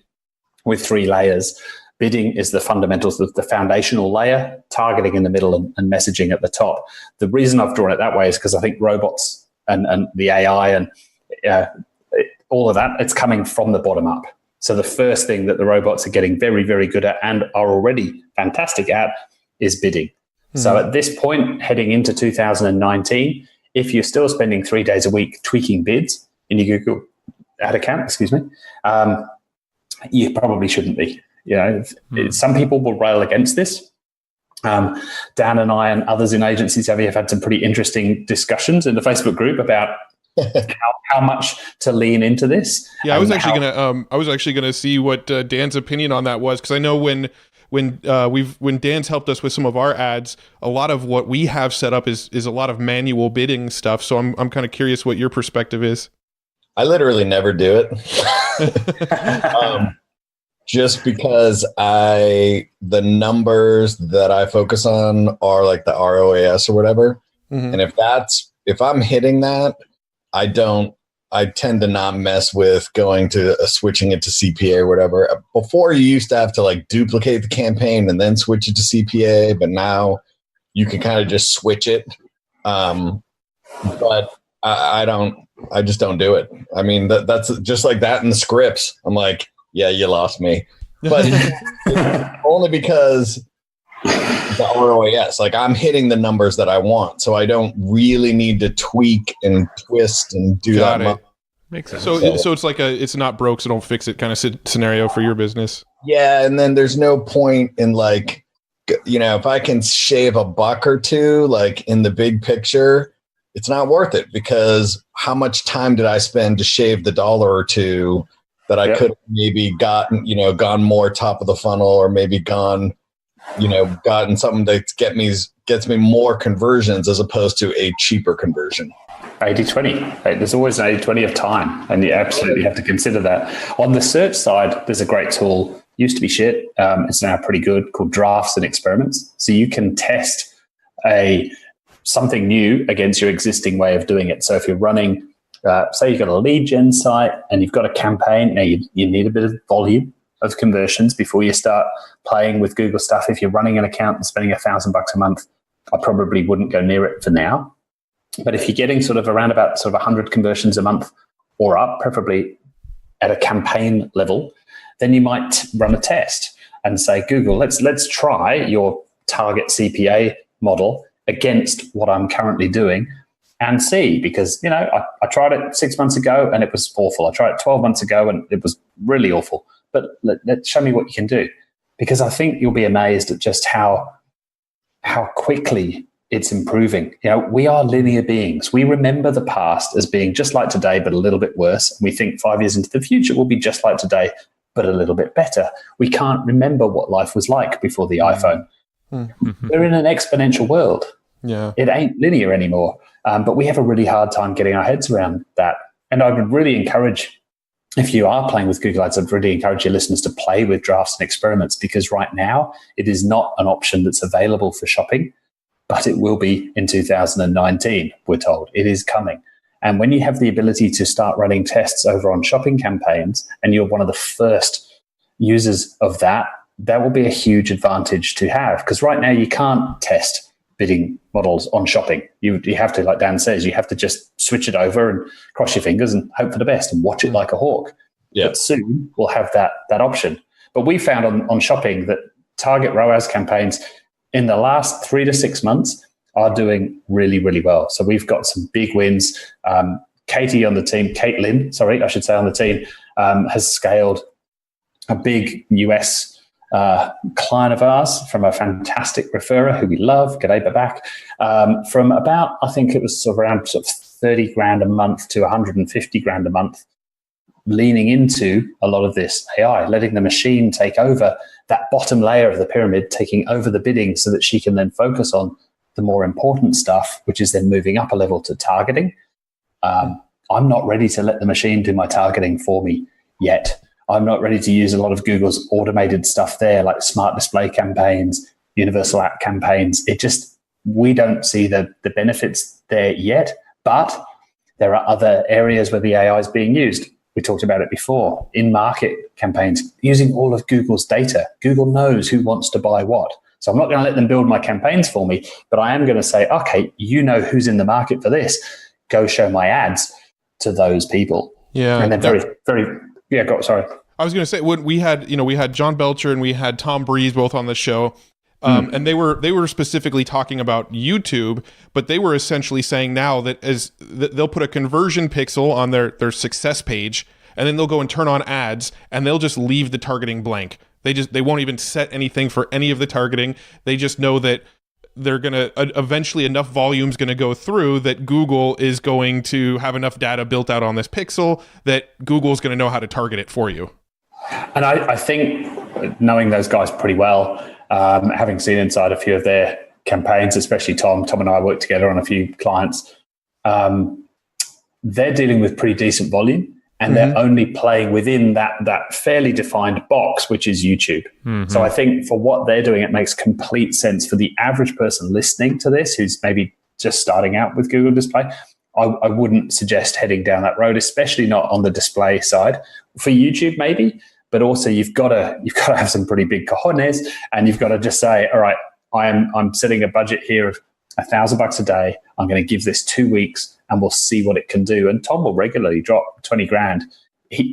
with 3 layers, bidding is the fundamentals, the foundational layer, targeting in the middle, and messaging at the top. The reason I've drawn it that way is because I think robots and the AI and all of that, it's coming from the bottom up. So the first thing that the robots are getting very, very good at and are already fantastic at is bidding. So at this point, heading into 2019, if you're still spending 3 days a week tweaking bids in your Google ad account, you probably shouldn't be. Some people will rail against this. Dan and I and others in agencies have had some pretty interesting discussions in the Facebook group about how much to lean into this. Yeah, I was actually gonna see what Dan's opinion on that was, because I know when Dan's helped us with some of our ads, a lot of what we have set up is a lot of manual bidding stuff. So I'm kind of curious what your perspective is. I literally never do it. Just because the numbers that I focus on are like the ROAS or whatever. And if I'm hitting that, I tend to not mess with going to switching it to CPA or whatever. Before, you used to have to like duplicate the campaign and then switch it to CPA, but now you can kind of just switch it. But I just don't do it. I mean, that's just like that in the scripts. I'm like, yeah, you lost me. But only because the ROAS, like I'm hitting the numbers that I want. So I don't really need to tweak and twist and do that much. Makes sense. So it's like it's not broke, so don't fix it kind of scenario for your business. Yeah. And then there's no point in like, if I can shave $1 or $2, like in the big picture, it's not worth it, because how much time did I spend to shave the $1 or $2 that I could have maybe gotten, gone more top of the funnel, or maybe gotten something that gets me more conversions as opposed to a cheaper conversion. 80-20. There's always an 80-20 of time, and you absolutely have to consider that. On the search side, there's a great tool, used to be shit, it's now pretty good, called Drafts and Experiments. So you can test something new against your existing way of doing it. So if you're running, say you've got a lead gen site and you've got a campaign, now you need a bit of volume of conversions before you start playing with Google stuff. If you're running an account and spending $1,000 a month, I probably wouldn't go near it for now. But if you're getting sort of around about sort of 100 conversions a month or up, preferably at a campaign level, then you might run a test and say, Google, let's try your target CPA model against what I'm currently doing and see, because, I tried it 6 months ago and it was awful. I tried it 12 months ago and it was really awful. But show me what you can do, because I think you'll be amazed at just how quickly it's improving. We are linear beings. We remember the past as being just like today, but a little bit worse. And we think 5 years into the future will be just like today, but a little bit better. We can't remember what life was like before the iPhone. We're in an exponential world. Yeah, it ain't linear anymore. But we have a really hard time getting our heads around that. And I would really encourage, if you are playing with Google Ads, I'd really encourage your listeners to play with Drafts and Experiments, because right now it is not an option that's available for shopping, but it will be in 2019, we're told. It is coming. And when you have the ability to start running tests over on shopping campaigns, and you're one of the first users of that, that will be a huge advantage to have, because right now you can't test bidding models on shopping. You have to, like Dan says, you have to just switch it over and cross your fingers and hope for the best and watch it like a hawk. Yeah. But soon we'll have that option. But we found on shopping that target ROAS campaigns in the last 3 to 6 months are doing really, really well. So we've got some big wins. Caitlin, I should say, on the team, has scaled a big US client of ours from a fantastic referrer who we love, G'day Babak, from about, I think it was around 30 grand a month to 150 grand a month, leaning into a lot of this AI, letting the machine take over that bottom layer of the pyramid, taking over the bidding so that she can then focus on the more important stuff, which is then moving up a level to targeting. I'm not ready to let the machine do my targeting for me yet. I'm not ready to use a lot of Google's automated stuff there, like smart display campaigns, universal app campaigns. We don't see the benefits there yet, but there are other areas where the AI is being used. We talked about it before, in-market campaigns, using all of Google's data. Google knows who wants to buy what. So I'm not going to let them build my campaigns for me, but I am going to say, okay, you know who's in the market for this. Go show my ads to those people. Yeah. And then sorry. I was going to say, when we had John Belcher and we had Tom Breeze both on the show, and they were specifically talking about YouTube, but they were essentially saying now that they'll put a conversion pixel on their success page, and then they'll go and turn on ads, and they'll just leave the targeting blank. They won't even set anything for any of the targeting. They just know that they're going to eventually enough volume's going to go through that Google is going to have enough data built out on this pixel that Google's going to know how to target it for you. And I think, knowing those guys pretty well, having seen inside a few of their campaigns, especially Tom and I worked together on a few clients, they're dealing with pretty decent volume, and they're only playing within that fairly defined box, which is YouTube. So I think for what they're doing, it makes complete sense for the average person listening to this who's maybe just starting out with Google Display. I wouldn't suggest heading down that road, especially not on the display side. For YouTube, maybe, but also you've got to have some pretty big cojones, and you've got to just say, all right, I'm setting a budget here of $1,000 a day. I'm going to give this 2 weeks, and we'll see what it can do. And Tom will regularly drop 20 grand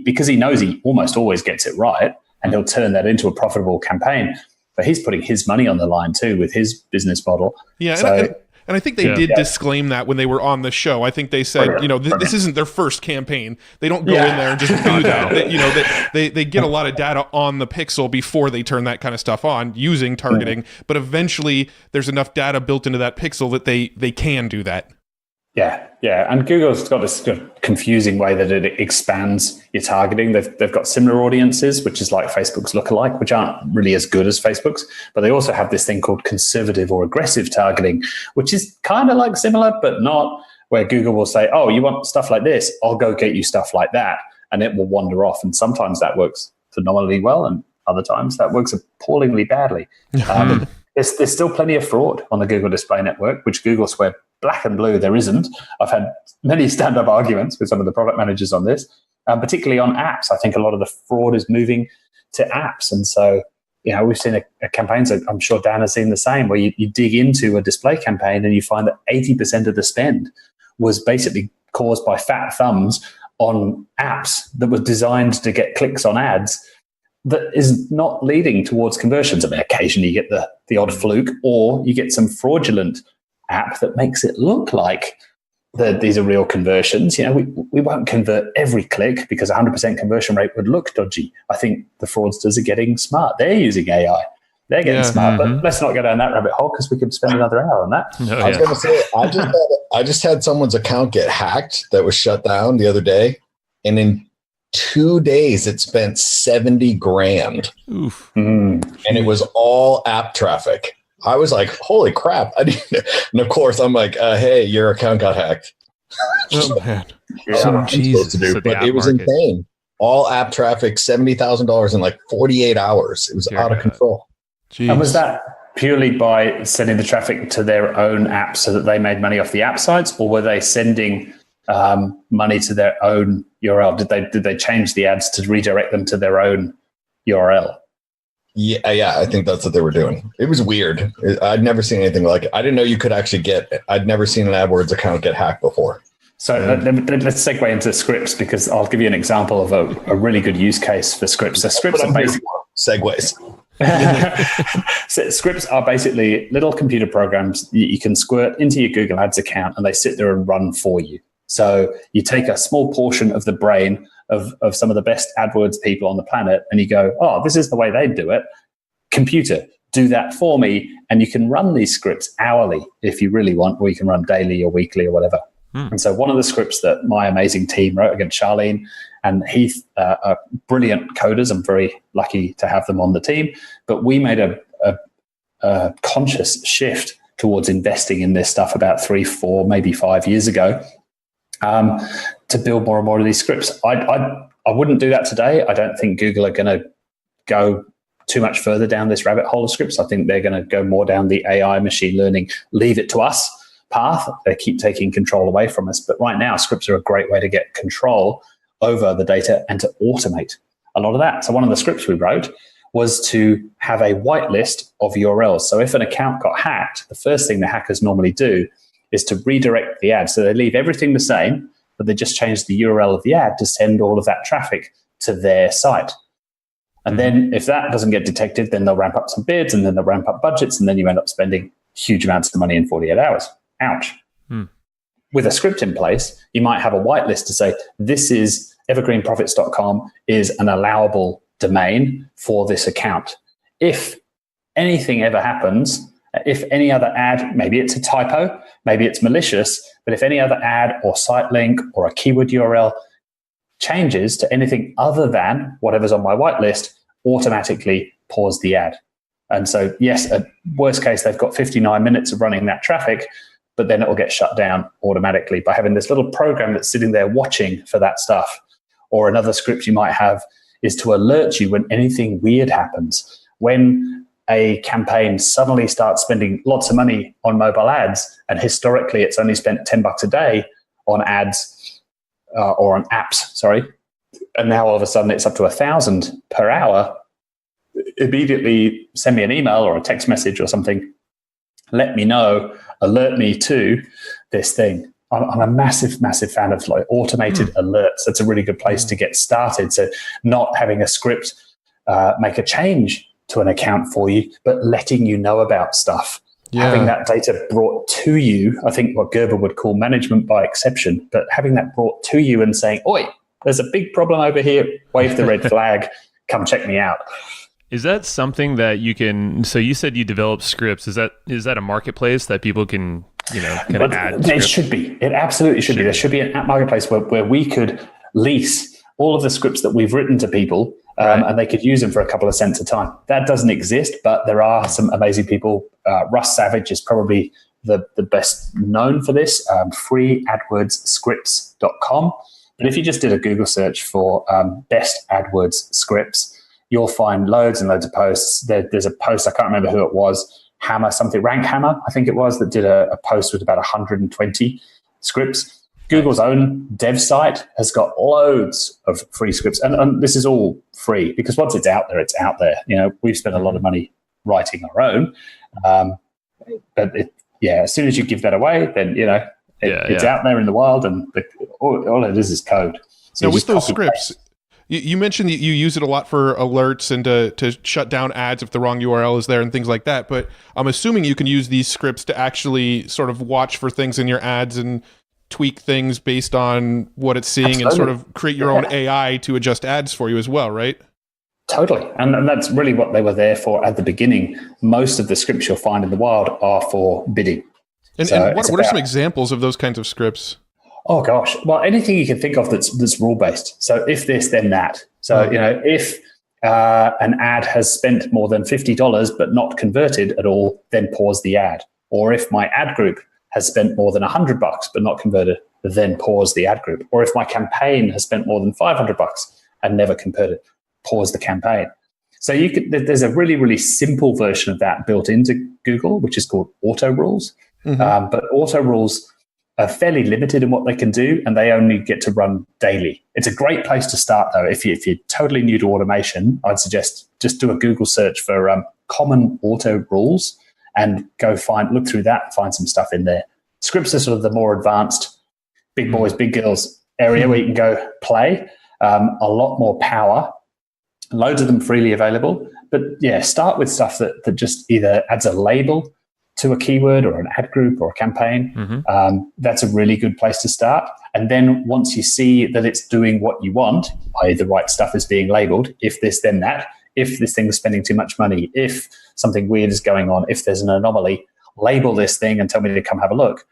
because he knows he almost always gets it right, and he'll turn that into a profitable campaign. But he's putting his money on the line too with his business model. Yeah. And I think they did disclaim that when they were on the show. I think they said, this isn't their first campaign. They don't go in there and just do that. They get a lot of data on the pixel before they turn that kind of stuff on using targeting. But eventually there's enough data built into that pixel that they can do that. Yeah. And Google's got this confusing way that it expands your targeting. They've got similar audiences, which is like Facebook's lookalike, which aren't really as good as Facebook's. But they also have this thing called conservative or aggressive targeting, which is kind of like similar, but not, where Google will say, oh, you want stuff like this? I'll go get you stuff like that. And it will wander off. And sometimes that works phenomenally well, and other times that works appallingly badly. There's still plenty of fraud on the Google Display Network, which Google swear black and blue there isn't. I've had many stand-up arguments with some of the product managers on this, particularly on apps. I think a lot of the fraud is moving to apps. And so, we've seen a campaign, so I'm sure Dan has seen the same, where you dig into a display campaign and you find that 80% of the spend was basically caused by fat thumbs on apps that were designed to get clicks on ads, that is not leading towards conversions. I mean, occasionally you get the odd fluke, or you get some fraudulent app that makes it look like these are real conversions. We won't convert every click because 100% conversion rate would look dodgy. I think the fraudsters are getting smart. They're using AI. They're getting smart. But let's not go down that rabbit hole because we could spend another hour on that. I was going to say, I just had someone's account get hacked that was shut down the other day, and in 2 days it spent 70 grand. Oof. And it was all app traffic. I was like, holy crap. And of course I'm like, hey, your account got hacked. Oh man. But it was insane. All app traffic, $70,000 in like 48 hours. It was out of control. Jeez. And was that purely by sending the traffic to their own apps so that they made money off the app sites, or were they sending money to their own URL? Did they change the ads to redirect them to their own URL? Yeah, I think that's what they were doing. It was weird. I'd never seen anything like it. I didn't know you could actually I'd never seen an AdWords account get hacked before. So let's segue into scripts, because I'll give you an example of a really good use case for scripts. So scripts are basically segues. So scripts are basically little computer programs you can squirt into your Google Ads account, and they sit there and run for you. So you take a small portion of the brain of some of the best AdWords people on the planet, and you go, oh, this is the way they do it. Computer, do that for me. And you can run these scripts hourly if you really want, or you can run daily or weekly or whatever. And so one of the scripts that my amazing team wrote, again, Charlene and Heath, are brilliant coders. I'm very lucky to have them on the team. But we made a conscious shift towards investing in this stuff about 3, 4, maybe 5 years ago, to build more and more of these scripts. I wouldn't do that today. I don't think Google are going to go too much further down this rabbit hole of scripts. I think they're going to go more down the AI, machine learning, leave it to us path. They keep taking control away from us. But right now, scripts are a great way to get control over the data and to automate a lot of that. So one of the scripts we wrote was to have a whitelist of URLs. So if an account got hacked, the first thing the hackers normally do is to redirect the ad. So they leave everything the same, but they just change the URL of the ad to send all of that traffic to their site. And then if that doesn't get detected, then they'll ramp up some bids, and then they'll ramp up budgets, and then you end up spending huge amounts of money in 48 hours. Ouch. With a script in place, you might have a whitelist to say, this is evergreenprofits.com is an allowable domain for this account. If anything ever happens, if any other ad, maybe it's a typo, maybe it's malicious, but if any other ad or site link or a keyword URL changes to anything other than whatever's on my whitelist, automatically pause the ad. And so, yes, at worst case, they've got 59 minutes of running that traffic, but then it will get shut down automatically by having this little program that's sitting there watching for that stuff. Or another script you might have is to alert you when anything weird happens. When a campaign suddenly starts spending lots of money on mobile ads, and historically it's only spent $10 a day on ads, or on apps, and now all of a sudden it's up to 1,000 per hour, immediately send me an email or a text message or something. Let me know, alert me to this thing. I'm a massive, massive fan of like automated alerts. That's a really good place to get started. So not having a script make a change to an account for you, but letting you know about stuff. Yeah. Having that data brought to you, I think what Gerber would call management by exception, but having that brought to you and saying, oi, there's a big problem over here, wave the red flag, come check me out. Is that something that you can, so you said you develop scripts, is that a marketplace that people can, kind of add? It should be. It absolutely should be. There should be an app marketplace where we could lease all of the scripts that we've written to people, and they could use them for a couple of cents a time. That doesn't exist, but there are some amazing people. Russ Savage is probably the best known for this, freeadwordsscripts.com. But if you just did a Google search for best AdWords scripts, you'll find loads and loads of posts. There's a post, I can't remember who it was, Rank Hammer, I think it was, that did a post with about 120 scripts. Google's own dev site has got loads of free scripts. And this is all free because once it's out there, it's out there. We've spent a lot of money writing our own. But as soon as you give that away, then, it's out there in the wild, and all it is code. So now, with those scripts, you mentioned that you use it a lot for alerts and to shut down ads if the wrong URL is there and things like that. But I'm assuming you can use these scripts to actually sort of watch for things in your ads and tweak things based on what it's seeing. Absolutely. And sort of create your own AI to adjust ads for you as well, right? Totally. And that's really what they were there for at the beginning. Most of the scripts you'll find in the wild are for bidding. And what are some examples of those kinds of scripts? Oh, gosh. Well, anything you can think of that's rule-based. So if this, then that. So, if an ad has spent more than $50 but not converted at all, then pause the ad. Or if my ad group has spent more than $100 but not converted, then pause the ad group. Or if my campaign has spent more than $500 and never converted, pause the campaign. So there's a really, really simple version of that built into Google, which is called auto rules. Mm-hmm. But auto rules are fairly limited in what they can do, and they only get to run daily. It's a great place to start, though. If you're totally new to automation, I'd suggest just do a Google search for common auto rules and go look through that and find some stuff in there. Scripts are sort of the more advanced big boys, big girls area where you can go play. A lot more power Loads of them freely available. But yeah, start with stuff that just either adds a label to a keyword or an ad group or a campaign. That's a really good place to start. And then once you see that it's doing what you want, i.e. the right stuff is being labeled, if this, then that, if this thing is spending too much money, if something weird is going on, if there's an anomaly, label this thing and tell me to come have a look.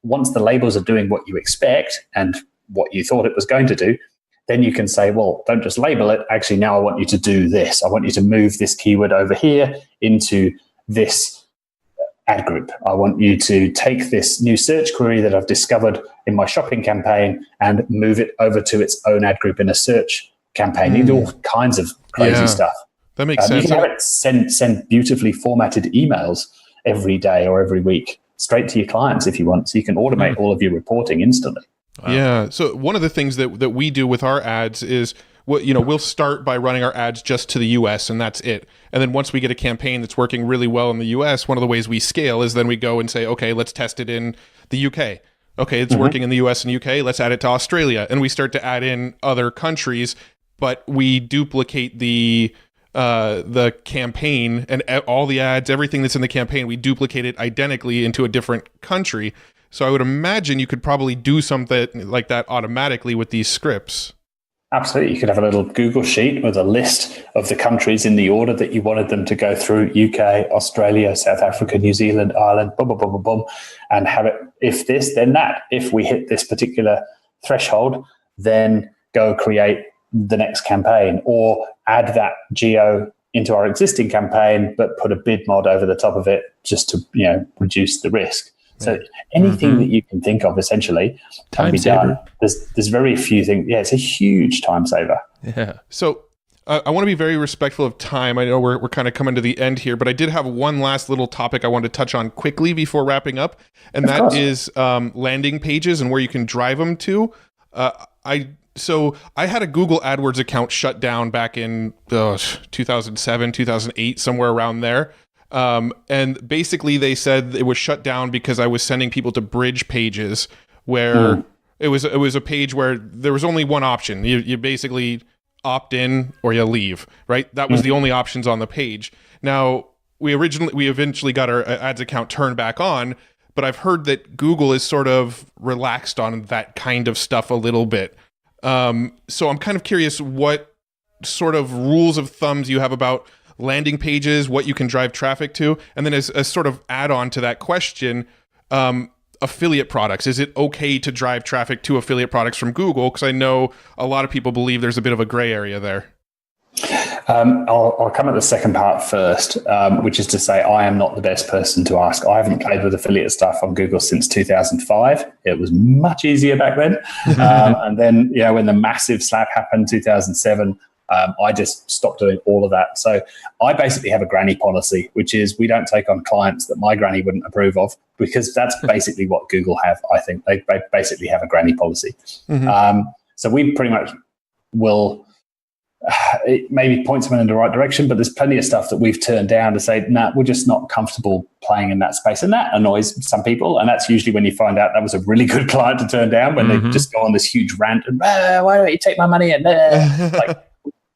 Once the labels are doing what you expect and what you thought it was going to do, then you can say, well, don't just label it. Actually, now I want you to do this. I want you to move this keyword over here into this ad group. I want you to take this new search query that I've discovered in my shopping campaign and move it over to its own ad group in a search campaign. You do all kinds of crazy stuff. That makes sense. You can have it send beautifully formatted emails every day or every week straight to your clients if you want. So you can automate all of your reporting instantly. Wow. Yeah. So one of the things that we do with our ads is we'll start by running our ads just to the US and that's it. And then once we get a campaign that's working really well in the US, one of the ways we scale is then we go and say, okay, let's test it in the UK. Okay, it's working in the US and UK. Let's add it to Australia. And we start to add in other countries, but we duplicate the campaign and all the ads, everything that's in the campaign, we duplicate it identically into a different country. So I would imagine you could probably do something like that automatically with these scripts. Absolutely. You could have a little Google sheet with a list of the countries in the order that you wanted them to go through: UK, Australia, South Africa, New Zealand, Ireland, boom, boom, boom, boom, boom, and have it, if this, then that. If we hit this particular threshold, then go create the next campaign, or add that geo into our existing campaign, but put a bid mod over the top of it just to reduce the risk. So anything that you can think of essentially can be done. There's very few things. Yeah, it's a huge time saver. Yeah. So I want to be very respectful of time. I know we're kind of coming to the end here, but I did have one last little topic I wanted to touch on quickly before wrapping up, and that is landing pages and where you can drive them to. So I had a Google AdWords account shut down back in 2007, 2008, somewhere around there. And basically they said it was shut down because I was sending people to bridge pages where it was a page where there was only one option. You basically opt in or you leave, right? That was the only options on the page. Now, we eventually got our ads account turned back on, but I've heard that Google is sort of relaxed on that kind of stuff a little bit. So I'm kind of curious what sort of rules of thumbs you have about landing pages, what you can drive traffic to, and then as a sort of add-on to that question, affiliate products. Is it okay to drive traffic to affiliate products from Google? Because I know a lot of people believe there's a bit of a gray area there. I'll come at the second part first, which is to say I am not the best person to ask. I haven't played with affiliate stuff on Google since 2005. It was much easier back then. And then, when the massive slap happened, 2007, I just stopped doing all of that. So I basically have a granny policy, which is we don't take on clients that my granny wouldn't approve of, because that's basically what Google have, I think. They basically have a granny policy. So we pretty much will it maybe point someone in the right direction, but there's plenty of stuff that we've turned down to say, nah, we're just not comfortable playing in that space. And that annoys some people. And that's usually when you find out that was a really good client to turn down, when they just go on this huge rant and, why don't you take my money? And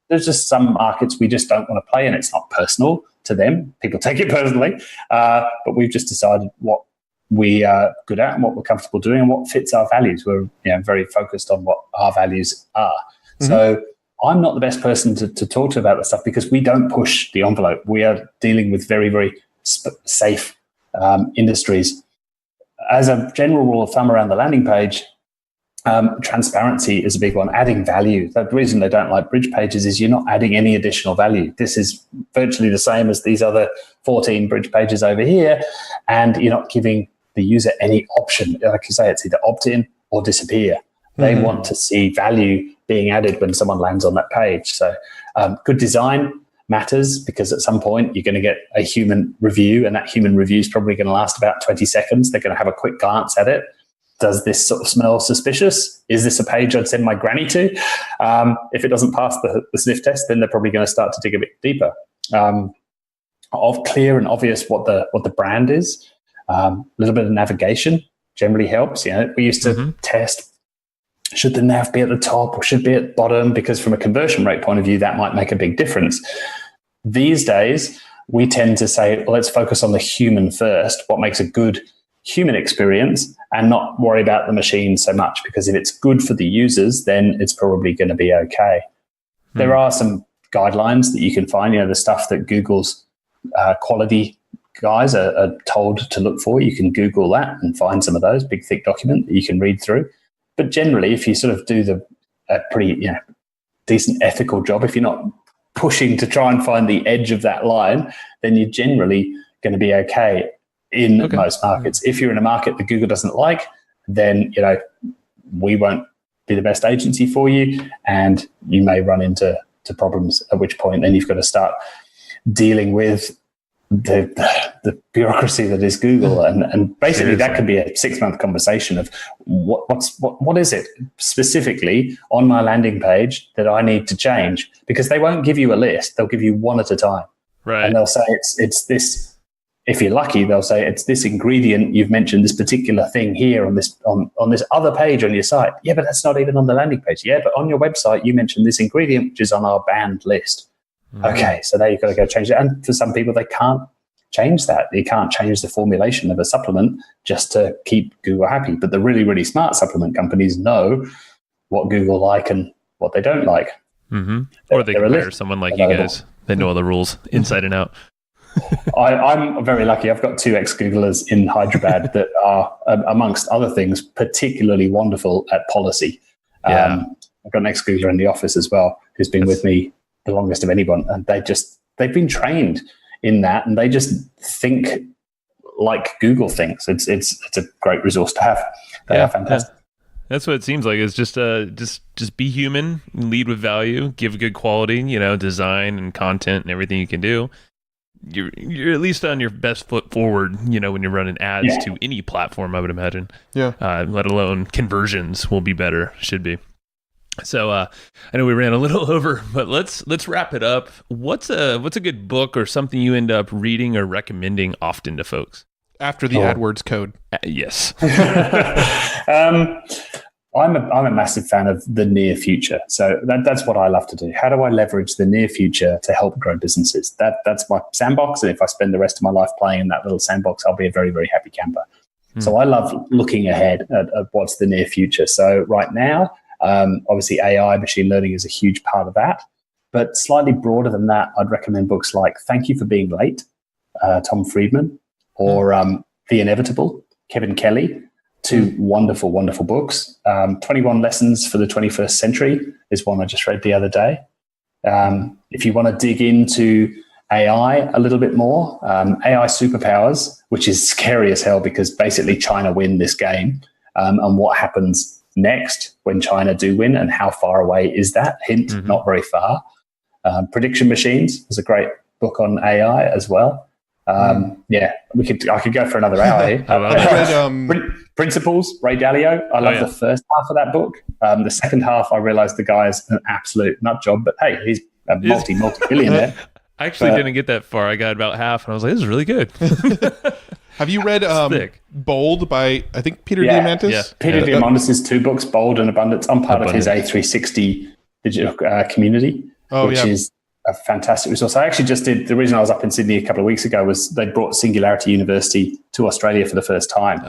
there's just some markets we just don't want to play in. It's not personal to them. People take it personally. But we've just decided what we are good at and what we're comfortable doing and what fits our values. We're very focused on what our values are. So I'm not the best person to talk to about that stuff, because we don't push the envelope. We are dealing with very, very safe industries. As a general rule of thumb around the landing page, transparency is a big one. Adding value. The reason they don't like bridge pages is you're not adding any additional value. This is virtually the same as these other 14 bridge pages over here, and you're not giving the user any option. Like you say, it's either opt-in or disappear. They want to see value being added when someone lands on that page. So good design matters, because at some point you're going to get a human review, and that human review is probably going to last about 20 seconds. They're going to have a quick glance at it. Does this sort of smell suspicious? Is this a page I'd send my granny to? If it doesn't pass the sniff test, then they're probably going to start to dig a bit deeper. Of clear and obvious what the brand is. A little bit of navigation generally helps. We used to test Should the nav be at the top or should it be at the bottom? Because from a conversion rate point of view, that might make a big difference. These days, we tend to say, well, let's focus on the human first, what makes a good human experience, and not worry about the machine so much, because if it's good for the users, then it's probably going to be okay. There are some guidelines that you can find, the stuff that Google's quality guys are told to look for. You can Google that and find some of those, big thick document that you can read through. But generally, if you sort of do a pretty decent ethical job, if you're not pushing to try and find the edge of that line, then you're generally going to be okay in most markets. If you're in a market that Google doesn't like, then we won't be the best agency for you, and you may run into problems, at which point then you've got to start dealing with the bureaucracy that is Google, and basically that could be a 6-month conversation of what is it specifically on my landing page that I need to change, because they won't give you a list, they'll give you one at a time, right? And they'll say it's this. If you're lucky, they'll say it's this ingredient. You've mentioned this particular thing here on this other page on your site. Yeah, but that's not even on the landing page. Yeah, but on your website you mentioned this ingredient, which is on our banned list. Okay, so now you've got to go change it. And for some people, they can't change that. You can't change the formulation of a supplement just to keep Google happy. But the really, really smart supplement companies know what Google like and what they don't like. Or they can hire someone like you guys. They know all the rules inside and out. I'm very lucky. I've got 2 ex-Googlers in Hyderabad that are, amongst other things, particularly wonderful at policy. I've got an ex-Googler in the office as well who's been with me the longest of anyone, and they've been trained in that, and they just think like Google thinks. It's a great resource to have. They are fantastic. That's what it seems like. Is just be human, lead with value, give good quality, design and content and everything you can do. You're at least on your best foot forward, when you're running ads to any platform, I would imagine. Yeah. Let alone conversions will be better, should be. So I know we ran a little over, but let's wrap it up. What's a good book or something you end up reading or recommending often to folks? After the AdWords code. Yes. I'm a massive fan of the near future. So that's what I love to do. How do I leverage the near future to help grow businesses? That's my sandbox. And if I spend the rest of my life playing in that little sandbox, I'll be a very, very happy camper. So I love looking ahead at what's the near future. So right now, obviously AI, machine learning is a huge part of that. But slightly broader than that, I'd recommend books like Thank You for Being Late, Tom Friedman, or The Inevitable, Kevin Kelly. 2 wonderful, wonderful books. 21 Lessons for the 21st Century is one I just read the other day. If you want to dig into AI a little bit more, AI Superpowers, which is scary as hell because basically China win this game, and what happens next when China do win and how far away is that? Hint, not very far. Prediction Machines is a great book on AI as well. I could go for another hour here. Principles, Ray Dalio. I love the first half of that book. The second half, I realized the guy is an absolute nut job, but hey, he's a multi-billionaire. I actually didn't get that far. I got about half, and I was like, this is really good. Have you read Bold by, I think, Peter Diamandis? Yeah. Peter Diamandis' 2 books, Bold and Abundance. I'm part of his A360 digital community, which is a fantastic resource. I actually just did, the reason I was up in Sydney a couple of weeks ago was they brought Singularity University to Australia for the first time,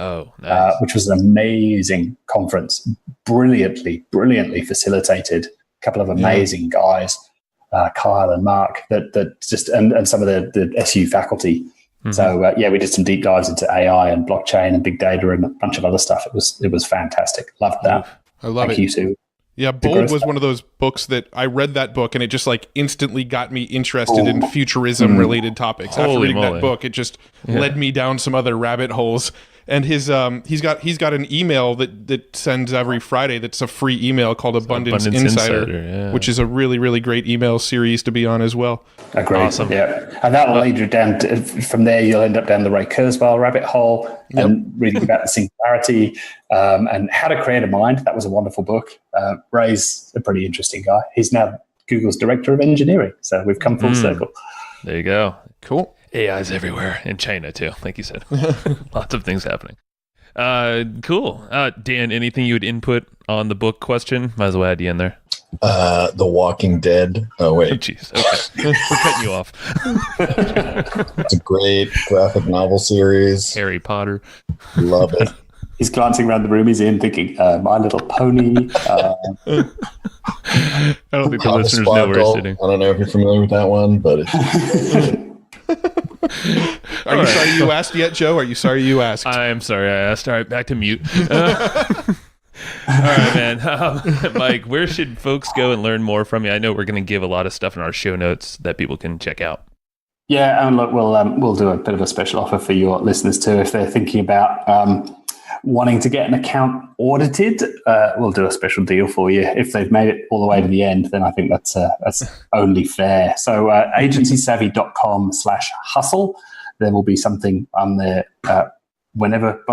which was an amazing conference, brilliantly facilitated. A couple of amazing guys, Kyle and Mark, that just, and some of the SU faculty. So we did some deep dives into AI and blockchain and big data and a bunch of other stuff. It was fantastic. Loved that. I love Thank you too. Yeah, Bold was one of those books that I read that book and it just like instantly got me interested in futurism related topics. After reading that book, it just led me down some other rabbit holes. And his he's got an email that sends every Friday that's a free email called Abundance Insider, which is a really, really great email series to be on as well. Agreed. Awesome. Yeah. And that will lead you down from there, you'll end up down the Ray Kurzweil rabbit hole and reading about the singularity and how to create a mind. That was a wonderful book. Ray's a pretty interesting guy. He's now Google's director of engineering. So we've come full circle. There you go. Cool. AI's everywhere in China too, like you said. Lots of things happening. Cool. Dan, anything you would input on the book question? Might as well add you in there. The Walking Dead. Oh, Oh, wait. jeez. Okay. We're cutting you off. It's a great graphic novel series. Harry Potter. Love it. He's glancing around the room. He's in thinking, My Little Pony. I don't think the listeners know where he's Sparkle. sitting. I don't know if you're familiar with that one, but it's Are you sorry you asked yet, Joe? Are you sorry you asked? I'm sorry I asked. All right, back to mute. All right, man. Mike, where should folks go and learn more from you? I know we're going to give a lot of stuff in our show notes that people can check out. Yeah, and look, we'll do a bit of a special offer for your listeners too. If they're thinking about wanting to get an account audited, we'll do a special deal for you. If they've made it all the way to the end, then I think that's only fair. So agencysavvy.com/hustle. There will be something on there by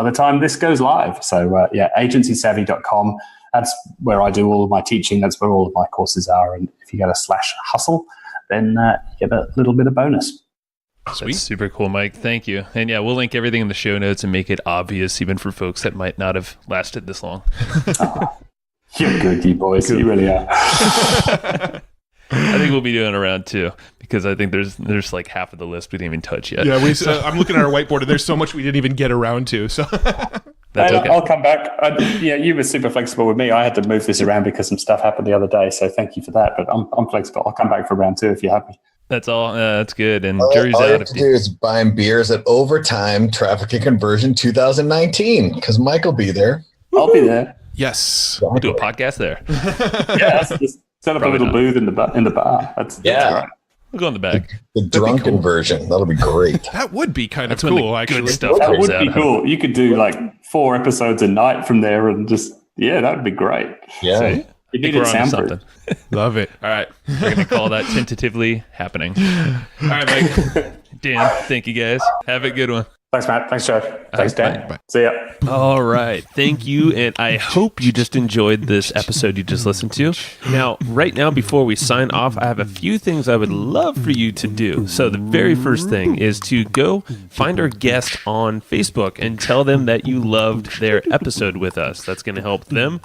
the time this goes live. So agencysavvy.com. That's where I do all of my teaching. That's where all of my courses are. And if you go to /hustle, then you get a little bit of bonus. Sweet. That's super cool, Mike. Thank you. And yeah, we'll link everything in the show notes and make it obvious even for folks that might not have lasted this long. You're good, you boys. Cool. You really are. I think we'll be doing a round 2 because I think there's like half of the list we didn't even touch yet. Yeah, I'm looking at our whiteboard and there's so much we didn't even get around to. So that's okay. I'll come back. You were super flexible with me. I had to move this around because some stuff happened the other day. So thank you for that. But I'm flexible. I'll come back for round 2 if you're happy. That's all. That's good. And jury's all out. you have to do is buy beers at Overtime Traffic and Conversion 2019 because Mike will be there. I'll be there. yes, We'll do a podcast there. Yeah, just set up Probably a little booth in the bar. That's all right. We'll go in the back. The drunken version. That'll be great. that would be kind of That's when the cool. good Actually, stuff That comes would out. be cool. You could do like 4 episodes a night from there and just, that would be great. Yeah. See? You I think need we're it onto soundproof. something. love it. All right. We're going to call that tentatively happening. All right, Mike. Dan, thank you guys. Have a good one. Thanks, Matt. Thanks, Joe. Thanks, Dan. Bye. See ya. All right. Thank you. And I hope you just enjoyed this episode you just listened to. Now, right now, before we sign off, I have a few things I would love for you to do. So the very first thing is to go find our guest on Facebook and tell them that you loved their episode with us. That's going to help them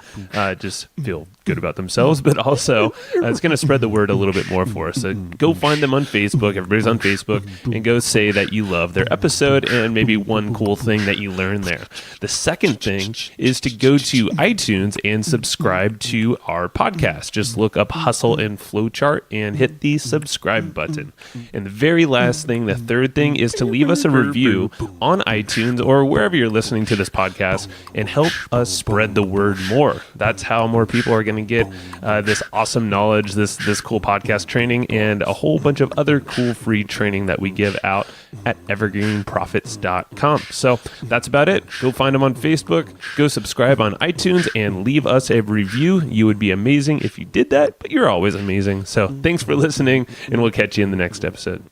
just feel good about themselves, but also it's going to spread the word a little bit more for us. So go find them on Facebook. Everybody's on Facebook, and go say that you love their episode and maybe one cool thing that you learned there. The second thing is to go to iTunes and subscribe to our podcast. Just look up Hustle and Flowchart and hit the subscribe button. And the very last thing, the third thing, is to leave us a review on iTunes or wherever you're listening to this podcast and help us spread the word more. That's how more people are going to get this awesome knowledge, this cool podcast training, and a whole bunch of other cool free training that we give out at evergreenprofits.com. So that's about it. Go find them on Facebook, go subscribe on iTunes, and leave us a review. You would be amazing if you did that, but you're always amazing. So thanks for listening, and we'll catch you in the next episode.